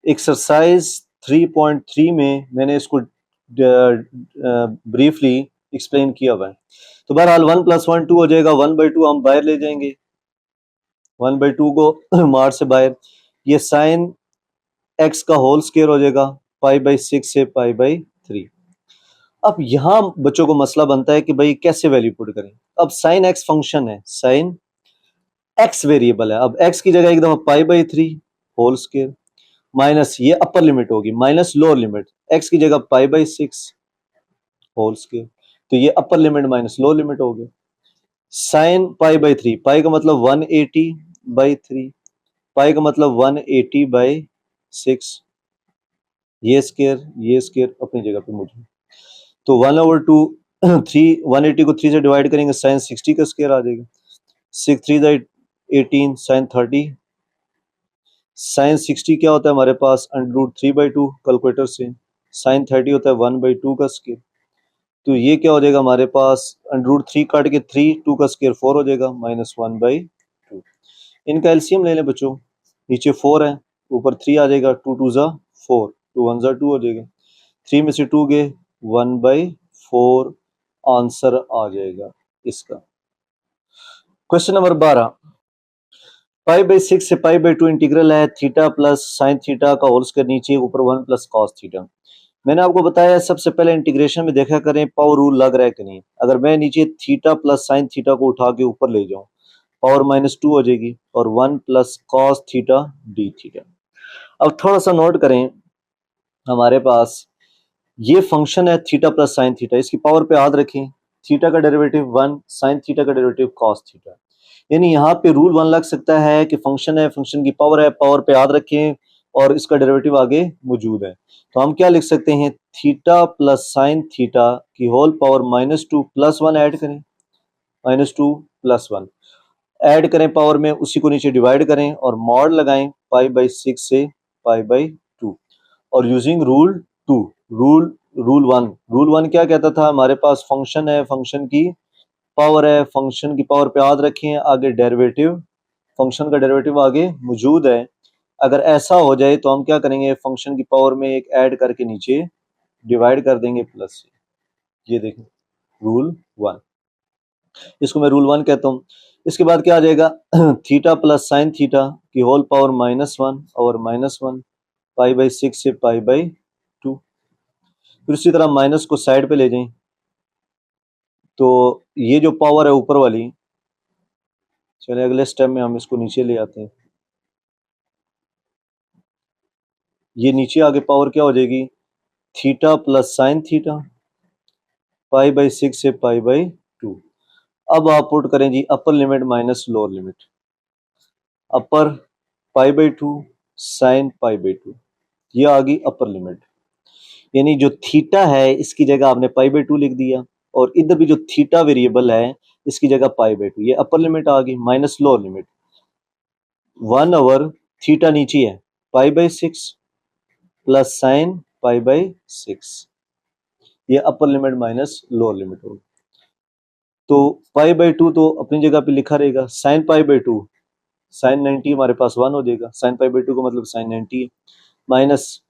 एक्सरसाइज 3.3 में, मैंने इसको ब्रीफली एक्सप्लेन किया हुआ है। तो बहरहाल 1 + 1 2 हो जाएगा, 1/2 हम बाहर ले जाएंगे, 1/2 को मार से बाहर, ये साइन एक्स का होल स्क्वायर हो जाएगा, पाई बाई 6 से पाई बाई 3। अब यहां बच्चों को मसला बनता है कि भाई कैसे वैल्यू पुट करें। अब साइन एक्स फंक्शन है, साइन एक्स वेरिएबल है, अब एक्स की जगह एक दफा pi by 3 whole square minus, ये अपर लिमिट होगी, माइनस लोअर लिमिट, एक्स की जगह पाई बाई 6 होल स्क्वायर, तो ये upper limit minus lower limit हो गया। साइन पाई बाई 3, पाई का मतलब 180/3, पाई का मतलब 180/6, ये स्केयर अपनी जगह पे मौजूद, तो 1/2 3, 180 को 3 से डिवाइड करेंगे, साइन 60 का स्केयर आ जाएगा, 6 3 18 साइन 30, साइन 60 क्या होता है हमारे पास, अंडर रूट 3/2 कैलकुलेटर से, साइन 30 होता है 1/2 का स्केयर, तो ये क्या हो जाएगा हमारे पास, अंडर रूट 3 काट के 3, 2 का स्केयर 4 हो जाएगा, -1/2। इनका एलसीएम ले लें बच्चों, नीचे 4 है, ऊपर 3 आ जाएगा, 2 2 ज़ा 4, 2 1 ज़ा 2 हो जाएगा, 3 में से 2 गए 1/4 आंसर आ जाएगा इसका। क्वेश्चन नंबर 12, पाई बाई 6 से पाई बाई 2 इंटीग्रल है, थीटा प्लस साइन थीटा का होल स्क्वायर नीचे, ऊपर 1 प्लस कॉस थीटा। मैंने आपको बताया सबसे पहले इंटीग्रेशन में देखा करें पावर रूल लग रहा है कि नहीं। अगर मैं नीचे थीटा प्लस साइन थीटा को उठा के ऊपर ले जाऊं, पावर -2 हो जाएगी, और 1 plus cos theta D theta. अब थोड़ा सा नोट करें, हमारे पास ये फंक्शन है थीटा प्लस साइन थीटा, इसकी पावर पे याद रखें, थीटा का डेरिवेटिव 1, साइन थीटा का डेरिवेटिव कॉस थीटा, यानी यहाँ पे रूल 1 लग सकता है कि फंक्शन है, फंक्शन की पावर है, पावर पे याद रखें और इसका डेरिवेटिव आगे मौजूद है, तो हम क्या लिख सकते हैं, थीटा प्लस साइन थीटा की होल पावर -2 + 1 ऐड करें, -2 + 1 ऐड करें पावर में, उसी को नीचे डिवाइड करें और मॉड लगाएं पाई बाई 6 से पाई बाई 2, और using rule 2, rule rule one क्या कहता था, हमारे पास फंक्शन है, फंक्शन की पावर है, फंक्शन की पावर पे याद रखें, आगे डेरिवेटिव, फंक्शन का डेरिवेटिव आगे मौजूद है। अगर ऐसा हो जाए तो हम क्या करेंगे, फंक्शन की पावर में एक ऐड करके नीचे डिवाइड कर देंगे प्लस से। ये देखें रूल वन, इसको मैं रूल वन कहता हूँ। इसके बाद क्या आ जाएगा, थीटा प्लस साइन थीटा की होल पावर -1 और -1, पाई/6 से पाई/2। फिर इसी तरह माइनस को साइड पे ले जाएं तो ये जो पावर है ऊपर वाली, चले अगले स्टेप में हम इसको नीचे ले आते हैं। ये नीचे आगे पावर क्या हो जाएगी, थीटा प्लस साइन थीटा, पाई/6 से पाई/2। अब आप पुट करें जी upper limit minus lower limit, upper पाई/2 साइन पाई/2, ये आ गई अपर लिमिट। यानी जो थीटा है इसकी जगह आपने पाई/2 लिख दिया, और इधर भी जो थीटा वेरिएबल है इसकी जगह पाई/2, ये अपर लिमिट आ गई minus lower limit. 1 over theta नीचे है, पाई/6 प्लस साइन पाई/6, ये upper limit minus lower limit होगी। तो पाई/2 तो अपनी जगह पे लिखा रहेगा, साइन पाई/2, साइन 90 हमारे पास 1 हो जाएगा, साइन पाई/2 का मतलब साइन 90 है, माइनस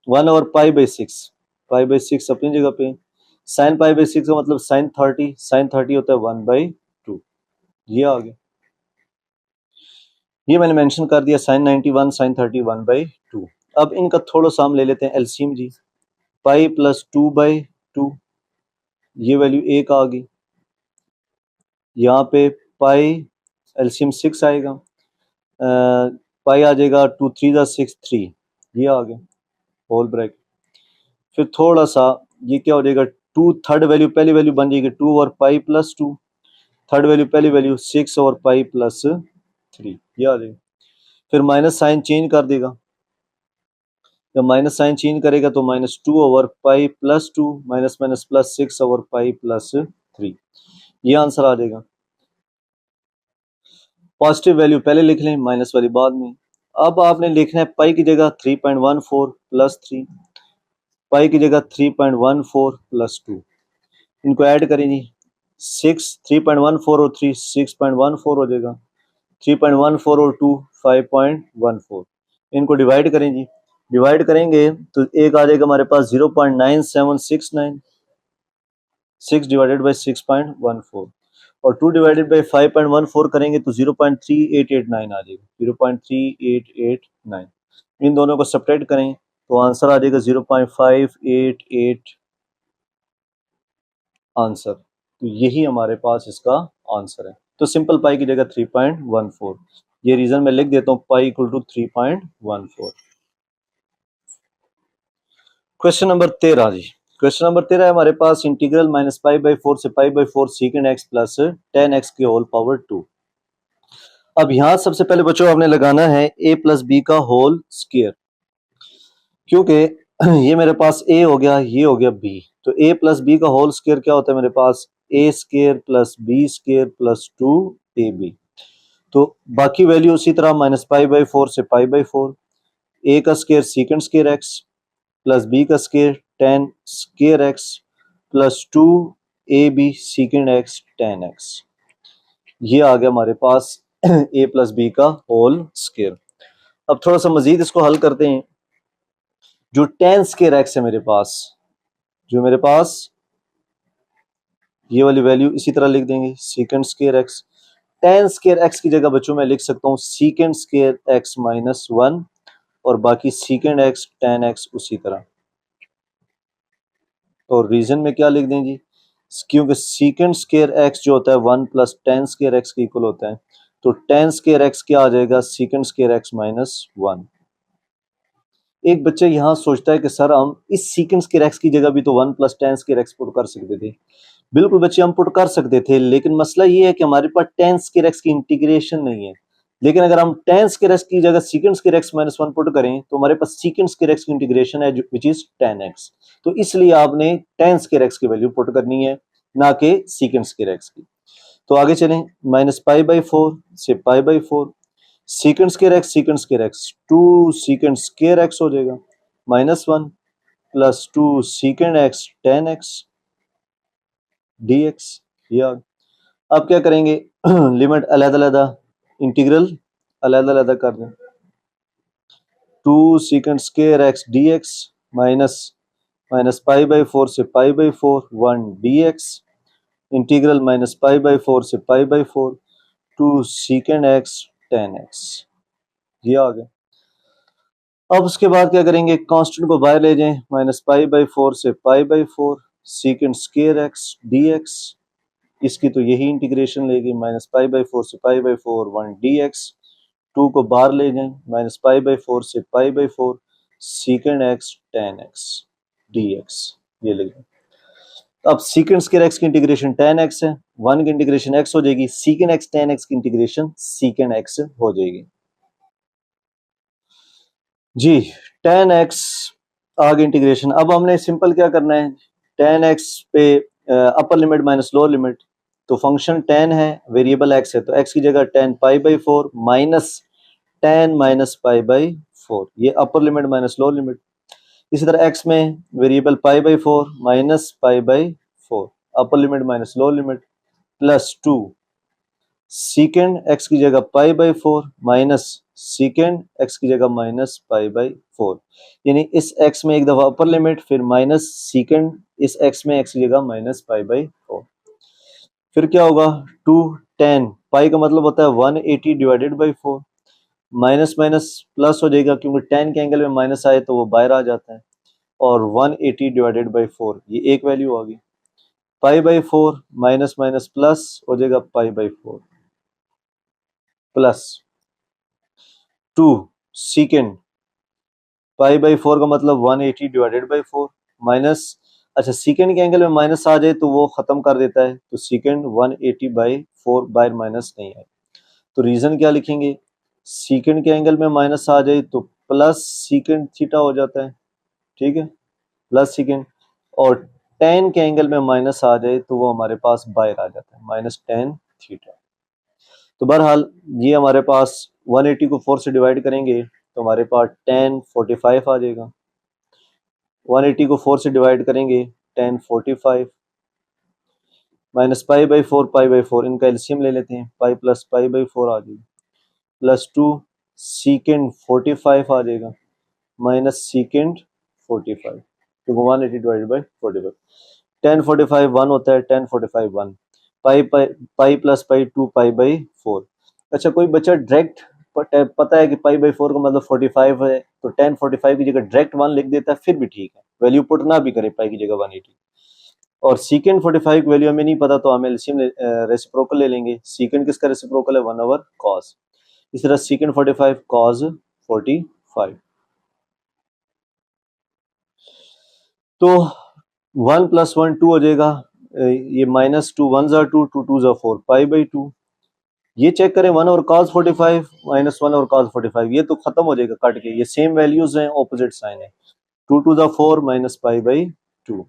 1 ओवर पाई/6, पाई/6 अपनी जगह पे, साइन पाई/6 का मतलब साइन 30, साइन 30 होता है 1/2, ये आ गया। ये मैंने मेंशन कर दिया, साइन 91 साइन 30 1/2। अब इनका थोड़ा सा हम ले लेते हैं एलसीएम जी, पाई प्लस 2/2, ये वैल्यू 1 आ गई। यहाँ पे पाई एलसीएम 6 आएगा, पाई आ जाएगा 2 3 ज़ा 6 3, ये आ गया होल ब्रैकेट। फिर थोड़ा सा ये क्या हो जाएगा, 2 थर्ड वैल्यू पहली वैल्यू बन जाएगी 2 over pi plus 2, third value पहली वैल्यू 6 ओवर पाई प्लस 3, ये आ जाएगा। फिर माइनस साइन चेंज कर देगा, जब माइनस साइन चेंज करेगा तो -2 over pi plus 2 minus minus plus 6 over pi plus 3, ये आंसर आ जाएगा। पॉजिटिव वैल्यू पहले लिख लें, माइनस वाली बाद में। अब आपने लिखना है पाई की जगह 3.14 प्लस 3, पाई की जगह 3.14 प्लस 2, इनको ऐड करें जी, 6 3.14 और 3 6.14 हो जाएगा, 3.14 और 2 5.14, इनको डिवाइड करें जी, डिवाइड करेंगे तो एक आ जाएगा हमारे पास 0.9769, 6 डिवाइडेड बाई 6.14, और 2 डिवाइडेड बाई 5.14 करेंगे तो 0.3889 आ जाएगा, 0.3889। इन दोनों को सब्ट्रैक्ट करें तो आंसर आ जाएगा 0.588 आंसर। तो यही हमारे पास इसका आंसर है। तो सिंपल पाई की जगह 3.14, ये रीजन मैं लिख देता हूँ, pi equal to 3.14। Question number 13 G, question number 13 है हमारे पास, इंटीग्रल -पाई/4 से पाई/4 सीकेंड एक्स प्लस 10x की होल पावर 2। अब यहाँ सबसे पहले बच्चों आपने लगाना है a प्लस बी का होल स्क्वायर, क्योंकि ये मेरे पास a हो गया, ये हो गया b, तो a प्लस बी का होल स्क्वायर क्या होता है मेरे पास, a square plus b square plus 2ab। तो बाकी वैल्यू उसी तरह -पाई/4 से पाई/4, a का square सीकेंड square x plus b का square tan square x plus 2ab सीकेंड x tan x, ये आ गया हमारे पास a प्लस बी का होल स्क्वायर। अब थोड़ा सा मजीद इसको हल करते हैं। जो tan स्क्वायर x है मेरे पास, जो मेरे पास ये वाली वैल्यू इसी तरह लिख देंगे, सीकेंड square x, tan square x की जगह बच्चों मैं लिख सकता हूँ सीकेंड स्क्वायर x -1, और बाकी सीकेंड x tan x उसी तरह। और रीजन में क्या लिख दें जी, क्योंकि सीकेंड स्क्वायर x जो होता है 1 प्लस tan स्क्वायर x के इक्वल होता है, तो tan स्क्वायर x क्या आ जाएगा, सीकेंड स्क्वायर x -1। एक बच्चा यहाँ सोचता है कि सर हम इस सीकेंड स्क्वायर x की जगह भी तो 1 plus tan square x put कर सकते थे। बिल्कुल बच्चे हम पुट कर सकते थे, लेकिन मसला ये है कि हमारे पास tan स्क्वायर x की इंटीग्रेशन नहीं है। लेकिन अगर हम tan स्क्वायर x की जगह सीकेंड स्क्वायर x -1 पुट करें तो हमारे पास सीकेंड स्क्वायर x की इंटीग्रेशन है विच इज tan x, तो इसलिए आपने tan स्क्वायर x की वैल्यू पुट करनी है, ना कि सीकेंड स्क्वायर x की। तो आगे चलें, -पाई/4 से पाई/4, secant square x 2 secant square x हो जाएगा -1, plus 2 secant x tan x d x. या अब क्या करेंगे लिमिट अलग-अलग इंटीग्रल अलग-अलग कर दें। 2 secant square x d x minus minus pi by 4 से pi by 4 1 D x integral minus pi by 4 से pi by 4 2 secant x tan x. ये आ गया। अब उसके बाद क्या करेंगे, कांस्टेंट को बाहर ले जाएं, माइनस पाई बाई 4 से pi by 4 secant square x d x, इसकी तो यही इंटीग्रेशन लेगी, माइनस पाई बाई 4 से पाई बाई 4 1 डी एक्स। 2 को बाहर ले जाएं, माइनस पाई बाई 4 से pi by 4 सीकेंड x tan x d x. ये लेंगे। अब सीकेंड स्क्वायर एक्स की इंटीग्रेशन टेन एक्स है, 1 की इंटीग्रेशन एक्स हो जाएगी, सीकेंड एक्स टेन एक्स की इंटीग्रेशन सीकेंड एक्स हो जाएगी जी। टेन एक्स आगे इंटीग्रेशन। अब हमने सिंपल क्या करना है, टेन एक्स पे अपर लिमिट माइनस लोअर लिमिट, तो फंक्शन टेन है, वेरिएबल एक्स है, तो एक्स की जगह ten pi by 4 minus ten minus pi by 4, ये upper limit minus lower limit. इसी तरह एक्स में variable pi by 4 minus pi by 4, upper limit minus lower limit, plus 2 secant x की जगह पाई बाई 4 माइनस सीकेंड एक्स की जगह minus pi by 4, यानी इस एक्स में एक दफा अपर लिमिट, फिर माइनस सीकेंड इस एक्स में एक्स की जगह माइनस पाई बाई 4। फिर क्या होगा, 2 10 पाई का मतलब होता है 180 divided by 4, minus minus plus हो जाएगा क्योंकि 10 के एंगल में माइनस आए तो वो बाहर आ जाता है, और 180 डिवाइडेड बाई 4 ये एक वैल्यू आ गई, पाई बाई 4 माइनस माइनस प्लस हो जाएगा पाई बाई 4 प्लस 2 सीकेंड पाई बाई 4 का मतलब 180 डिवाइडेड बाई 4 माइनस, अच्छा सीकेंड के एंगल में माइनस आ जाए तो वो खत्म कर देता है, तो सीकेंड 180 बाई 4 बाहर माइनस नहीं है, तो रीजन क्या लिखेंगे, सीकेंड के एंगल में माइनस आ जाए तो प्लस सीकेंड थीटा हो जाता है, ठीक है, प्लस सीकेंड, और टेन के एंगल में माइनस आ जाए तो वो हमारे पास बाहर आ जाता है, माइनस टेन थीटा। तो बहरहाल ये हमारे पास 180 को 4 से डिवाइड करेंगे तो हमारे पास 1045 आ जाएगा, 180 को 4 से डिवाइड करेंगे 1045 minus pi by 4 pi by 4, इनका एलसीएम ले लेते हैं, पाई प्लस पाई बाई 4 आ जाएगा, प्लस 2 सीकेंड 45 आ जाएगा माइनस सीकेंड 45, तो 180 डिवाइडेड बाई 45, 1045 1 होता है, 1045 1, पाई पाई pi plus pi 2 pi by 4। अच्छा कोई बच्चा डायरेक्ट पता है कि पाई बाई 4 का मतलब 45 है, तो 1045 की जगह डायरेक्ट 1 लिख देता है, फिर भी ठीक है, वैल्यू पुट ना भी करे पाई की जगह 180, और सीकेंड 45 की वैल्यू हमें नहीं पता तो हम एलसीएम रेसिप्रोकल ले लेंगे, सीकेंड किसका रेसिप्रोकल है 1 ओवर कॉस, इस तरह सीकेंड 45 कॉस 45, तो 1 प्लस 1 2 हो जाएगा, ये माइनस 2 1 ज़ा 2 2 2 ज़ा 4 पाई बाई 2, ये चेक करें 1 और cos 45 माइनस 1 और cos 45, ये तो खत्म हो जाएगा कट के, ये सेम वैल्यूज हैं, ऑपोजिट साइन है, 2 2 ज़ा 4 माइनस पाई बाई 2,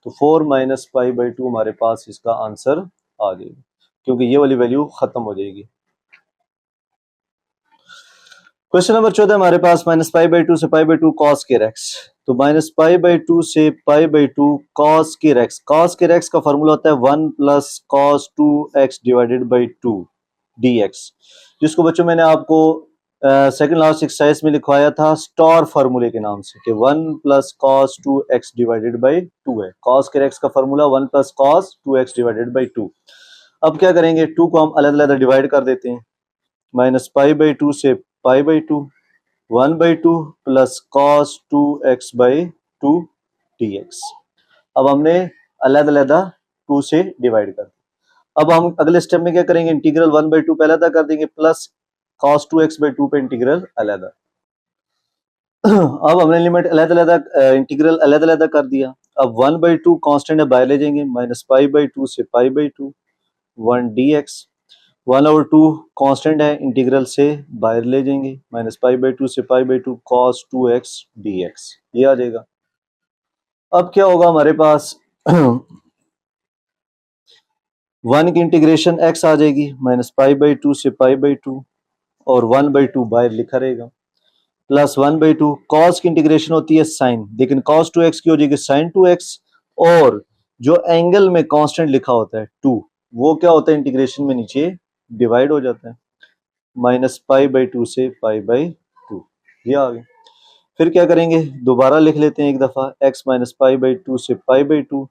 तो 4 माइनस पाई बाई 2 हमारे पास इसका आंसर आ जाएगा, क्योंकि ये वाली वैल्यू खत्म हो जाएगी। क्वेश्चन नंबर 14 हमारे पास माइनस पाई बाई 2 से पाई बाई 2 कॉस के रेक्स, तो माइनस पाई बाई 2 से पाई बाई 2 कॉस के रेक्स, कॉस के रेक्स का फॉर्मूला होता है 1 plus cos 2 x divided by 2 D x, जिसको बच्चों मैंने आपको सेकंड लास्ट एक्सरसाइज में लिखवाया था स्टार फार्मूले के नाम से, कि 1 plus cos 2 x divided by 2 है, कॉस के रेक्स का formula 1 plus cos 2 x divided by 2। अब क्या करेंगे, 2 को हम अलग अलग डिवाइड कर देते हैं, माइनस पाई बाई 2 से pi by 2, 1 by 2 plus cos 2 x by 2 D x. अब हमने अलग अलग 2 से डिवाइड कर, अब हम अगले स्टेप में क्या करेंगे, इंटीग्रल 1 बाई 2 पे अलग कर देंगे, प्लस कॉस 2 एक्स बाई 2 पे इंटीग्रल अलग। अब हमने लिमिट अलग अलग इंटीग्रल अलग अलग कर दिया, अब 1 बाई 2 कॉन्स्टेंट है, बाहर ले जाएंगे, माइनस पाई बाई 2 से pi by 2 1 D x, 1 over 2 constant है, इंटीग्रल से बाहर ले जाएंगे, माइनस पाई बाई 2 से pi by 2 cos 2 x d x, ये आ जाएगा। अब क्या होगा हमारे पास 1 की इंटीग्रेशन x आ जाएगी, माइनस पाई बाई 2 से पाई बाई 2, और 1 बाई 2 बाहर लिखा रहेगा, प्लस 1/2। कॉस की इंटीग्रेशन होती है साइन, लेकिन कॉस 2x की हो जाएगी साइन 2x। और जो एंगल में कांस्टेंट लिखा होता है 2, वो क्या होता है इंटीग्रेशन में नीचे डिवाइड हो जाता है, -π/2 से π/2। ये आ गया। फिर क्या करेंगे, दोबारा लिख लेते हैं एक दफा, x -π/2 से π/2,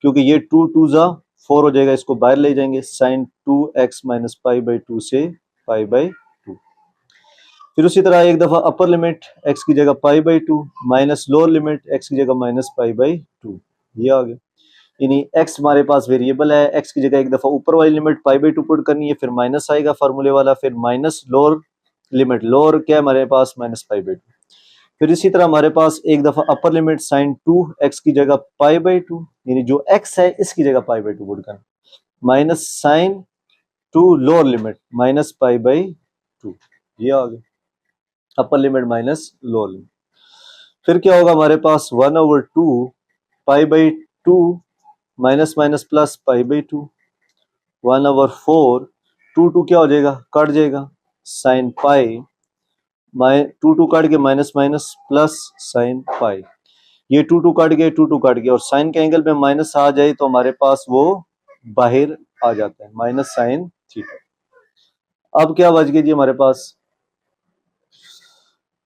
क्योंकि ये 2 2 जा 4 हो जाएगा, इसको बाहर ले जाएंगे, साइन 2x -π/2 से π/2। फिर उसी तरह एक दफा अपर लिमिट x की जगह π/2 माइनस लोअर लिमिट x की जगह -π/2। ये आ गया। यानी x हमारे पास वेरिएबल है, x की जगह एक दफा ऊपर वाली लिमिट π/2 पुट करनी है, फिर माइनस आएगा फार्मूले वाला, फिर माइनस लोअर लिमिट, लोअर क्या है हमारे पास -π/2। फिर इसी तरह हमारे पास एक दफा अपर लिमिट साइन 2x की जगह π/2, यानी जो x है इसकी जगह π/2 पुट करना, माइनस साइन 2 लोअर लिमिट -π/2। ये आ गया अपर लिमिट माइनस लोअर लिमिट। फिर क्या होगा हमारे पास 1/2 π/2 माइनस माइनस प्लस π/2, 1/4 2 2 क्या हो जाएगा, कट जाएगा, साइन पाई, 2 2 कट के minus minus plus sine pi. ये 2 2 कट गए, 2 2 कट गए, और साइन के एंगल में माइनस आ जाए तो हमारे पास वो बाहर आ जाता है, माइनस साइन थीटा। अब क्या बच गई जी हमारे पास,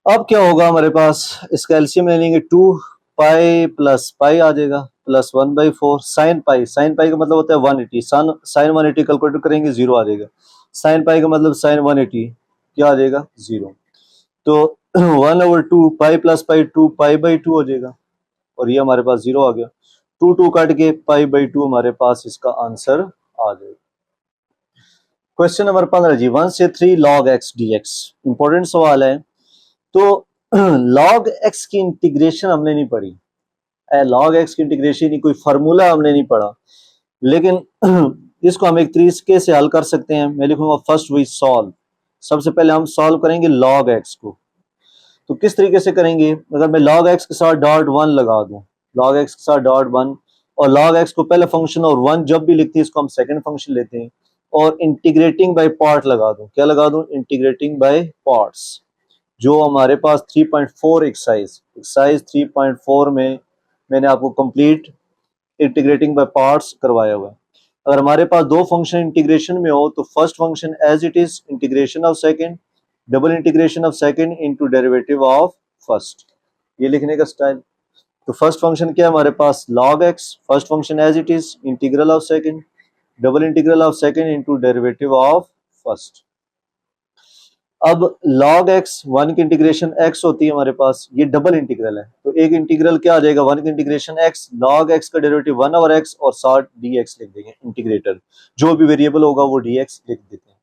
अब क्या होगा हमारे पास, इसका एलसीएम ले लेंगे, 2 पाई प्लस पाई आ जाएगा, plus 1/4 sine pi, sine pi का मतलब होता है 180, साइन 180 कैलकुलेट करेंगे 0 आ जाएगा, साइन पाई का मतलब साइन 180 क्या आ जाएगा 0। तो 1/2 पाई प्लस पाई 2 π/2 हो जाएगा, और ये हमारे पास 0 आ गया। 2 2 काट के π/2 हमारे पास इसका आंसर आ जाएगा। क्वेश्चन नंबर 15 जी, 1 से 3 log x dx, इंपॉर्टेंट सवाल है। तो log x की इंटीग्रेशन हमने नहीं पढ़ी, log x की इंटीग्रेशन नहीं, कोई फार्मूला हमने नहीं पढ़ा, लेकिन इसको हम एक तरीके से हल कर सकते हैं। मैं लिखूंगा फर्स्ट वी सॉल्व, सबसे पहले हम सॉल्व करेंगे log x को। तो किस तरीके से करेंगे, अगर मैं log x के साथ डॉट 1 लगा दूं, log x के साथ डॉट 1, और log x को पहले फंक्शन और 1 जब भी लिखते हैं इसको हम सेकंड फंक्शन लेते हैं, और इंटीग्रेटिंग बाय पार्ट लगा दूं, क्या लगा दूं, इंटीग्रेटिंग बाय पार्ट्स। जो हमारे पास 3.4 एक्सरसाइज 3.4 में मैंने आपको कंप्लीट इंटीग्रेटिंग बाय पार्ट्स करवाया हुआ है। अगर हमारे पास दो फंक्शन इंटीग्रेशन में हो तो first function as it is integration of second, double integration of second into derivative of first, ये लिखने का स्टाइल। तो फर्स्ट फंक्शन क्या है हमारे पास, log x, first function as it is integral of second, double integral of second into derivative of first. अब log x 1 की इंटीग्रेशन x होती है हमारे पास, ये डबल इंटीग्रल है, तो एक इंटीग्रल क्या आ जाएगा 1 की इंटीग्रेशन x, log x का डेरिवेटिव 1/x और साथ dx लिख देंगे, इंटीग्रेटर जो भी वेरिएबल होगा वो dx लिख देते हैं।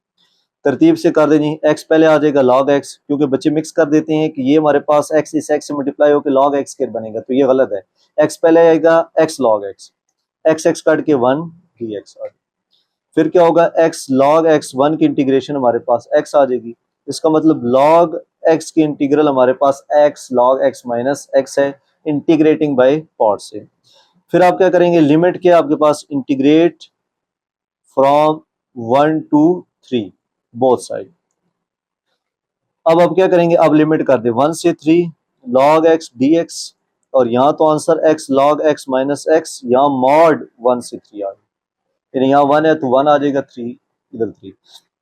तरतीब से कर देंगे, x पहले आ जाएगा log x, क्योंकि बच्चे मिक्स कर देते हैं कि ये हमारे पास x इस x से मल्टीप्लाई होकर log x स्क्वायर बनेगा, तो ये गलत है। x पहले आएगा x log x, x काट के 1 dx आ जाएगा। फिर क्या होगा, x log x 1 की इंटीग्रेशन हमारे पास x आ जाएगी, इसका मतलब log x की इंटीग्रल हमारे पास x log x minus x है, इंटीग्रेटिंग बाय पार्ट से। फिर आप क्या करेंगे, लिमिट क्या आपके पास, integrate from 1 to 3 both side. अब आप क्या करेंगे, अब लिमिट कर दे 1 से 3 log x dx, और यहाँ तो answer x log x minus x, यहाँ मॉड 1 से 3 आ गया, यानी यहाँ 1 है तो 1 आ जाएगा, 3 इधर 3।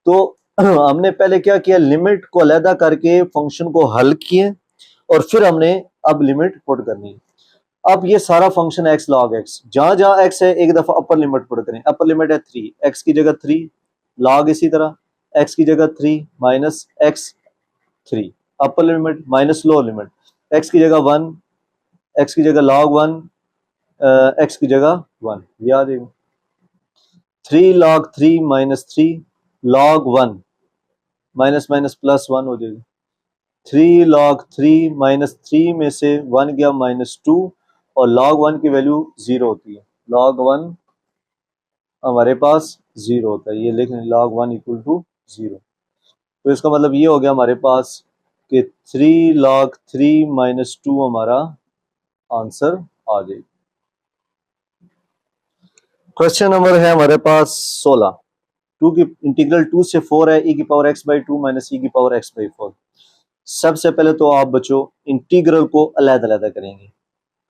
तो हमने पहले क्या किया, लिमिट को अलहदा करके फंक्शन को हल किए, और फिर हमने अब लिमिट पुट करनी है। अब ये सारा फंक्शन x log x, जहां जहां x है एक दफा अपर लिमिट पुट करें, अपर लिमिट है 3, x की जगह 3 log, इसी तरह x की जगह 3 माइनस x 3, अपर limit minus lower limit, x की जगह 1, x की जगह log 1, x की जगह 1, याद है 3 log 3 minus 3 log 1 minus minus plus 1 हो जाएगा, 3 log 3 माइनस 3 में से 1 गया माइनस 2, और log 1 की वैल्यू 0 होती है, log 1 हमारे पास 0 होता है, ये लिख लें log 1 इक्वल टू 0। तो इसका मतलब ये हो गया हमारे पास कि 3 log 3 माइनस 2 हमारा आंसर आ जाएगा। क्वेश्चन नंबर है हमारे पास 16, 2 की इंटीग्रल 2 से 4 है, e की पावर x/2 माइनस e की पावर x/4। सबसे पहले तो आप बच्चों इंटीग्रल को अलग-अलग करेंगे।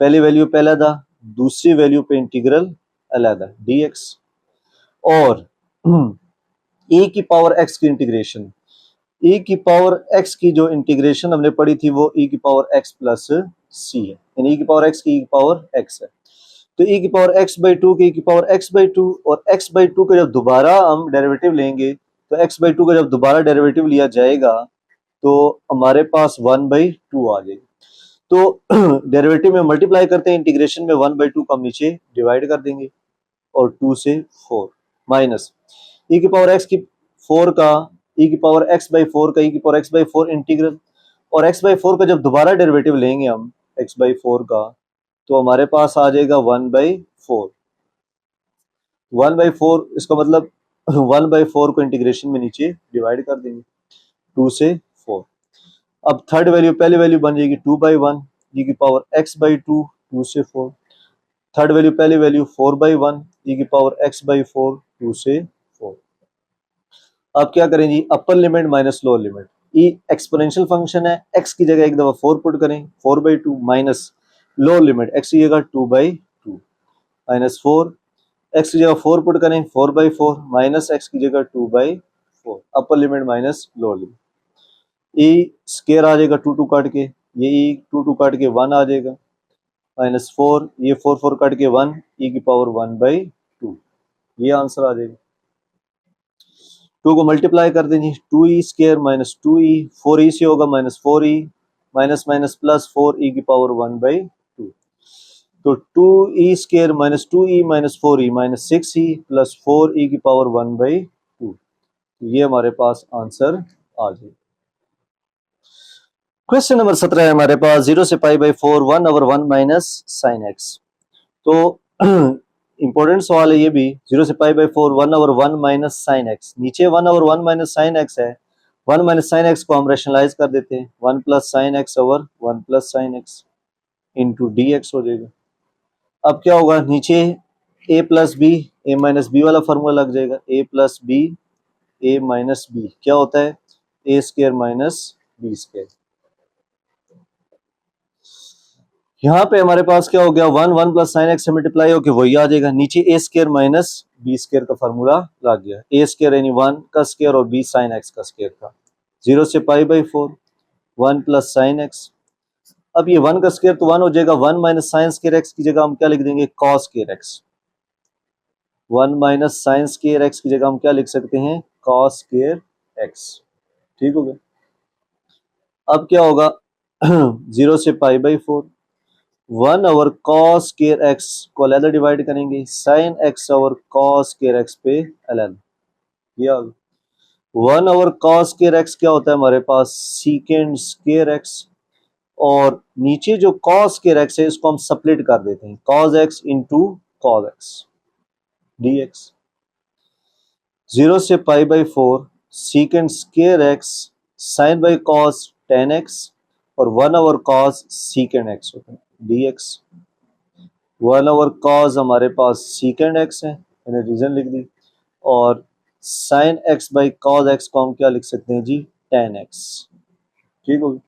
पहली वैल्यू पे अलग, दूसरी वैल्यू पे इंटीग्रल अलग, dx और e की पावर x की इंटीग्रेशन, e की पावर x की जो इंटीग्रेशन हमने पढ़ी थी वो e की पावर x प्लस c है, यानी e की पावर x की e की पावर x है। तो e की पावर x बाई टू की e की पावर x बाई टू, और x बाई टू का जब दोबारा हम डेरिवेटिव लेंगे तो x बाई टू का जब दोबारा डेरिवेटिव लिया जाएगा तो हमारे पास 1/2 आ जाएगी। तो डेरिवेटिव में मल्टीप्लाई करते हैं, इंटीग्रेशन में 1/2 को हम नीचे डिवाइड कर देंगे और 2 से 4 माइनस e की पावर x की 4 का e की पावर x बाई 4 का e की पावर x बाई 4 इंटीग्रल, और x बाई 4 का जब दोबारा डेरिवेटिव लेंगे हम x बाई 4 का तो हमारे पास आ जाएगा 1/4। 1/4 इसका मतलब 1/4 को इंटीग्रेशन में नीचे डिवाइड कर देंगे 2 से 4। अब थर्ड वैल्यू पहली वैल्यू बन जाएगी 2/1 e की पावर x बाई 2 2 से 4। थर्ड वैल्यू पहली वैल्यू 4/1 e की पावर x बाई 4 2 से 4। अब क्या करें जी, upper limit minus lower limit. e exponential function है, x की जगह एक दफा 4 पुट करें 4/2 माइनस लोअर लिमिट x की जगह 2/2 माइनस 4, x की जगह 4 पुट करें 4/4 माइनस x की जगह 2/4, upper limit minus lower limit. e square आ जाएगा 2 2 काट के, ये e 2 2 काट के 1 आ जाएगा माइनस 4, ये 4 4 काट के 1 e की पावर 1/2, ये आंसर आ जाएगा। 2 को मल्टीप्लाई कर देंगे 2e square minus 2e, 4e से होगा minus 4e minus minus plus 4e की पावर 1/2, तो 2e square minus 2e minus 4e minus 6e plus 4e की पावर 1/2, ये हमारे पास आंसर आ जाएगा। क्वेश्चन नंबर 17 है हमारे पास 0 से pi by 4 1/1 minus sine x. तो इंपॉर्टेंट सवाल है ये भी, 0 से pi by 4 1/1 minus sine x, नीचे 1/1 माइनस साइन एक्स है, 1 माइनस साइन एक्स को हम रेशनलाइज कर देते हैं, 1 plus sine x over 1 plus sine x into d x हो जाएगा। अब क्या होगा, नीचे a plus b a minus b वाला फॉर्मूला लग जाएगा, a plus b a minus b क्या होता है a square minus b square. यहाँ पे हमारे पास क्या हो गया 1 प्लस साइन एक्स से मल्टीप्लाई होकर वही आ जाएगा, नीचे a square minus b square का फॉर्मूला लग गया, ए स्क्वायर यानी 1 का स्क्वायर और बी साइन एक्स का स्क्वायर था। 0 से pi by 4 1 plus sine x, अब ये 1 का स्क्वायर तो 1 हो जाएगा, 1 माइनस साइन स्क्वायर एक्स की जगह हम क्या लिख देंगे cos square x, 1 minus sine square x की जगह हम क्या लिख सकते हैं कॉस स्क्वायर एक्स। ठीक हो गया। अब क्या होगा 0 से pi by 4 1 over cos square x को अलग डिवाइड करेंगे, sign x over cos square x पे अलग, ये 1 ओवर कॉस स्क्वायर एक्स क्या होता है हमारे पास सीकेंड स्क्वायर एक्स, और नीचे जो कॉस स्क्वायर एक्स है इसको हम स्प्लिट कर देते हैं, cos x into cos x dx। 0 से pi by 4 secant square x sine by cos tan x और 1 ओवर कॉस सीकेंड एक्स होता है dx। 1 ओवर कॉस हमारे पास सीकेंड एक्स है, मैंने रीजन लिख दी, और sine x by cos x को हम क्या लिख सकते हैं जी टेन एक्स। ठीक होगी।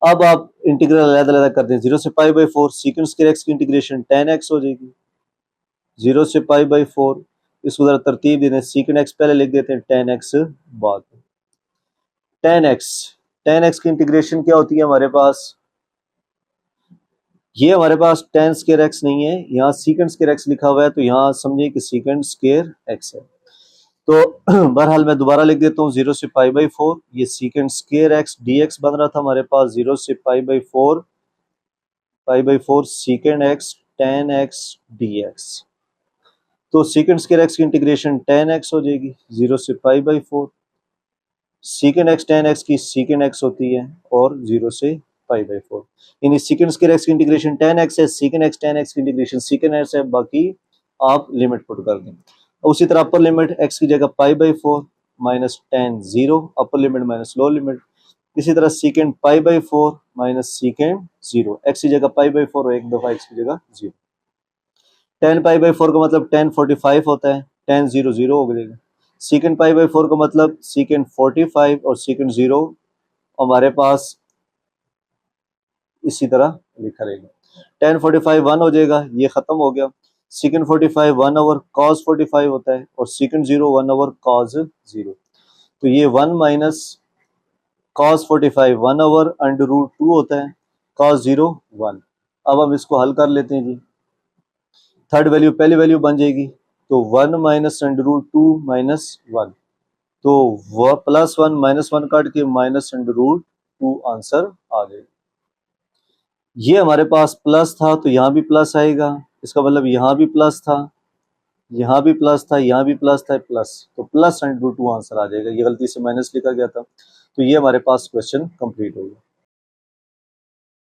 अब आप इंटीग्रल अलग-अलग करते हैं, 0 से pi by 4 secant square x की इंटीग्रेशन टेन एक्स हो जाएगी, 0 से पाई बाई 4 इसको जरा तरतीब देते हैं, सीकेंड एक्स पहले लिख देते हैं टेन एक्स बाद में। टेन एक्स की इंटीग्रेशन क्या होती है हमारे पास, ये हमारे पास टेन स्क्वायर एक्स नहीं है, यहाँ सीकेंड स्क्वायर एक्स लिखा हुआ है, तो यहाँ समझिए कि सीकेंड स्क्वायर एक्स है। तो बहरहाल मैं दोबारा लिख देता हूँ 0 से पाई बाई 4 ये सीकेंड स्क्वायर एक्स dx बन रहा था हमारे पास, 0 से pi by 4 सीकेंड x tan x dx, तो सीकेंड स्क्वायर एक्स की इंटीग्रेशन टेन एक्स हो जाएगी, 0 से pi by 4 सीकेंड x tan x की सीकेंड एक्स होती है और 0 से पाई बाई 4, यानी सीकेंड स्क्वायर एक्स की इंटीग्रेशन टेन एक्स है, सीकेंड एक्स टेन एक्स की इंटीग्रेशन सीकेंड एक्स है, बाकी आप लिमिट पुट कर दें। उसी तरह अपर लिमिट एक्स की जगह pi by 4 minus ten 0, upper limit minus lower limit, इसी तरह सीकेंड पाई बाई 4 माइनस सीकेंड 0, एक्स की जगह पाई बाई 4 और एक दफा एक्स की जगह 0। टेन पाई बाई 4 का मतलब टेन 45 होता है, टेन 0 0 हो जाएगा, सीकेंड पाई बाई 4 का मतलब सीकेंड 45 और सीकेंड 0 हमारे पास इसी तरह लिखा रहेगा। tan 45 1 हो जाएगा, ये खत्म हो गया। secant 45 1 ओवर cos 45 होता है और secant 0 1 ओवर cos 0। तो ये 1 minus cos 45 1 over under root 2 होता है, cos 0 1। अब हम इसको हल कर लेते हैं जी। थर्ड वैल्यू पहली वैल्यू बन जाएगी, तो 1 माइनस अंडर रूट 2 माइनस 1, तो वह प्लस 1 माइनस 1 काट के माइनस अंडर रूट 2 आंसर आ गया। ये हमारे पास प्लस था तो यहाँ भी प्लस आएगा, इसका मतलब यहाँ भी प्लस था, यहाँ भी प्लस था, यहाँ भी प्लस था, प्लस, तो प्लस अंडर रूट 2 आंसर आ जाएगा। ये गलती से माइनस लिखा गया था। तो ये हमारे पास क्वेश्चन कंप्लीट हो गया।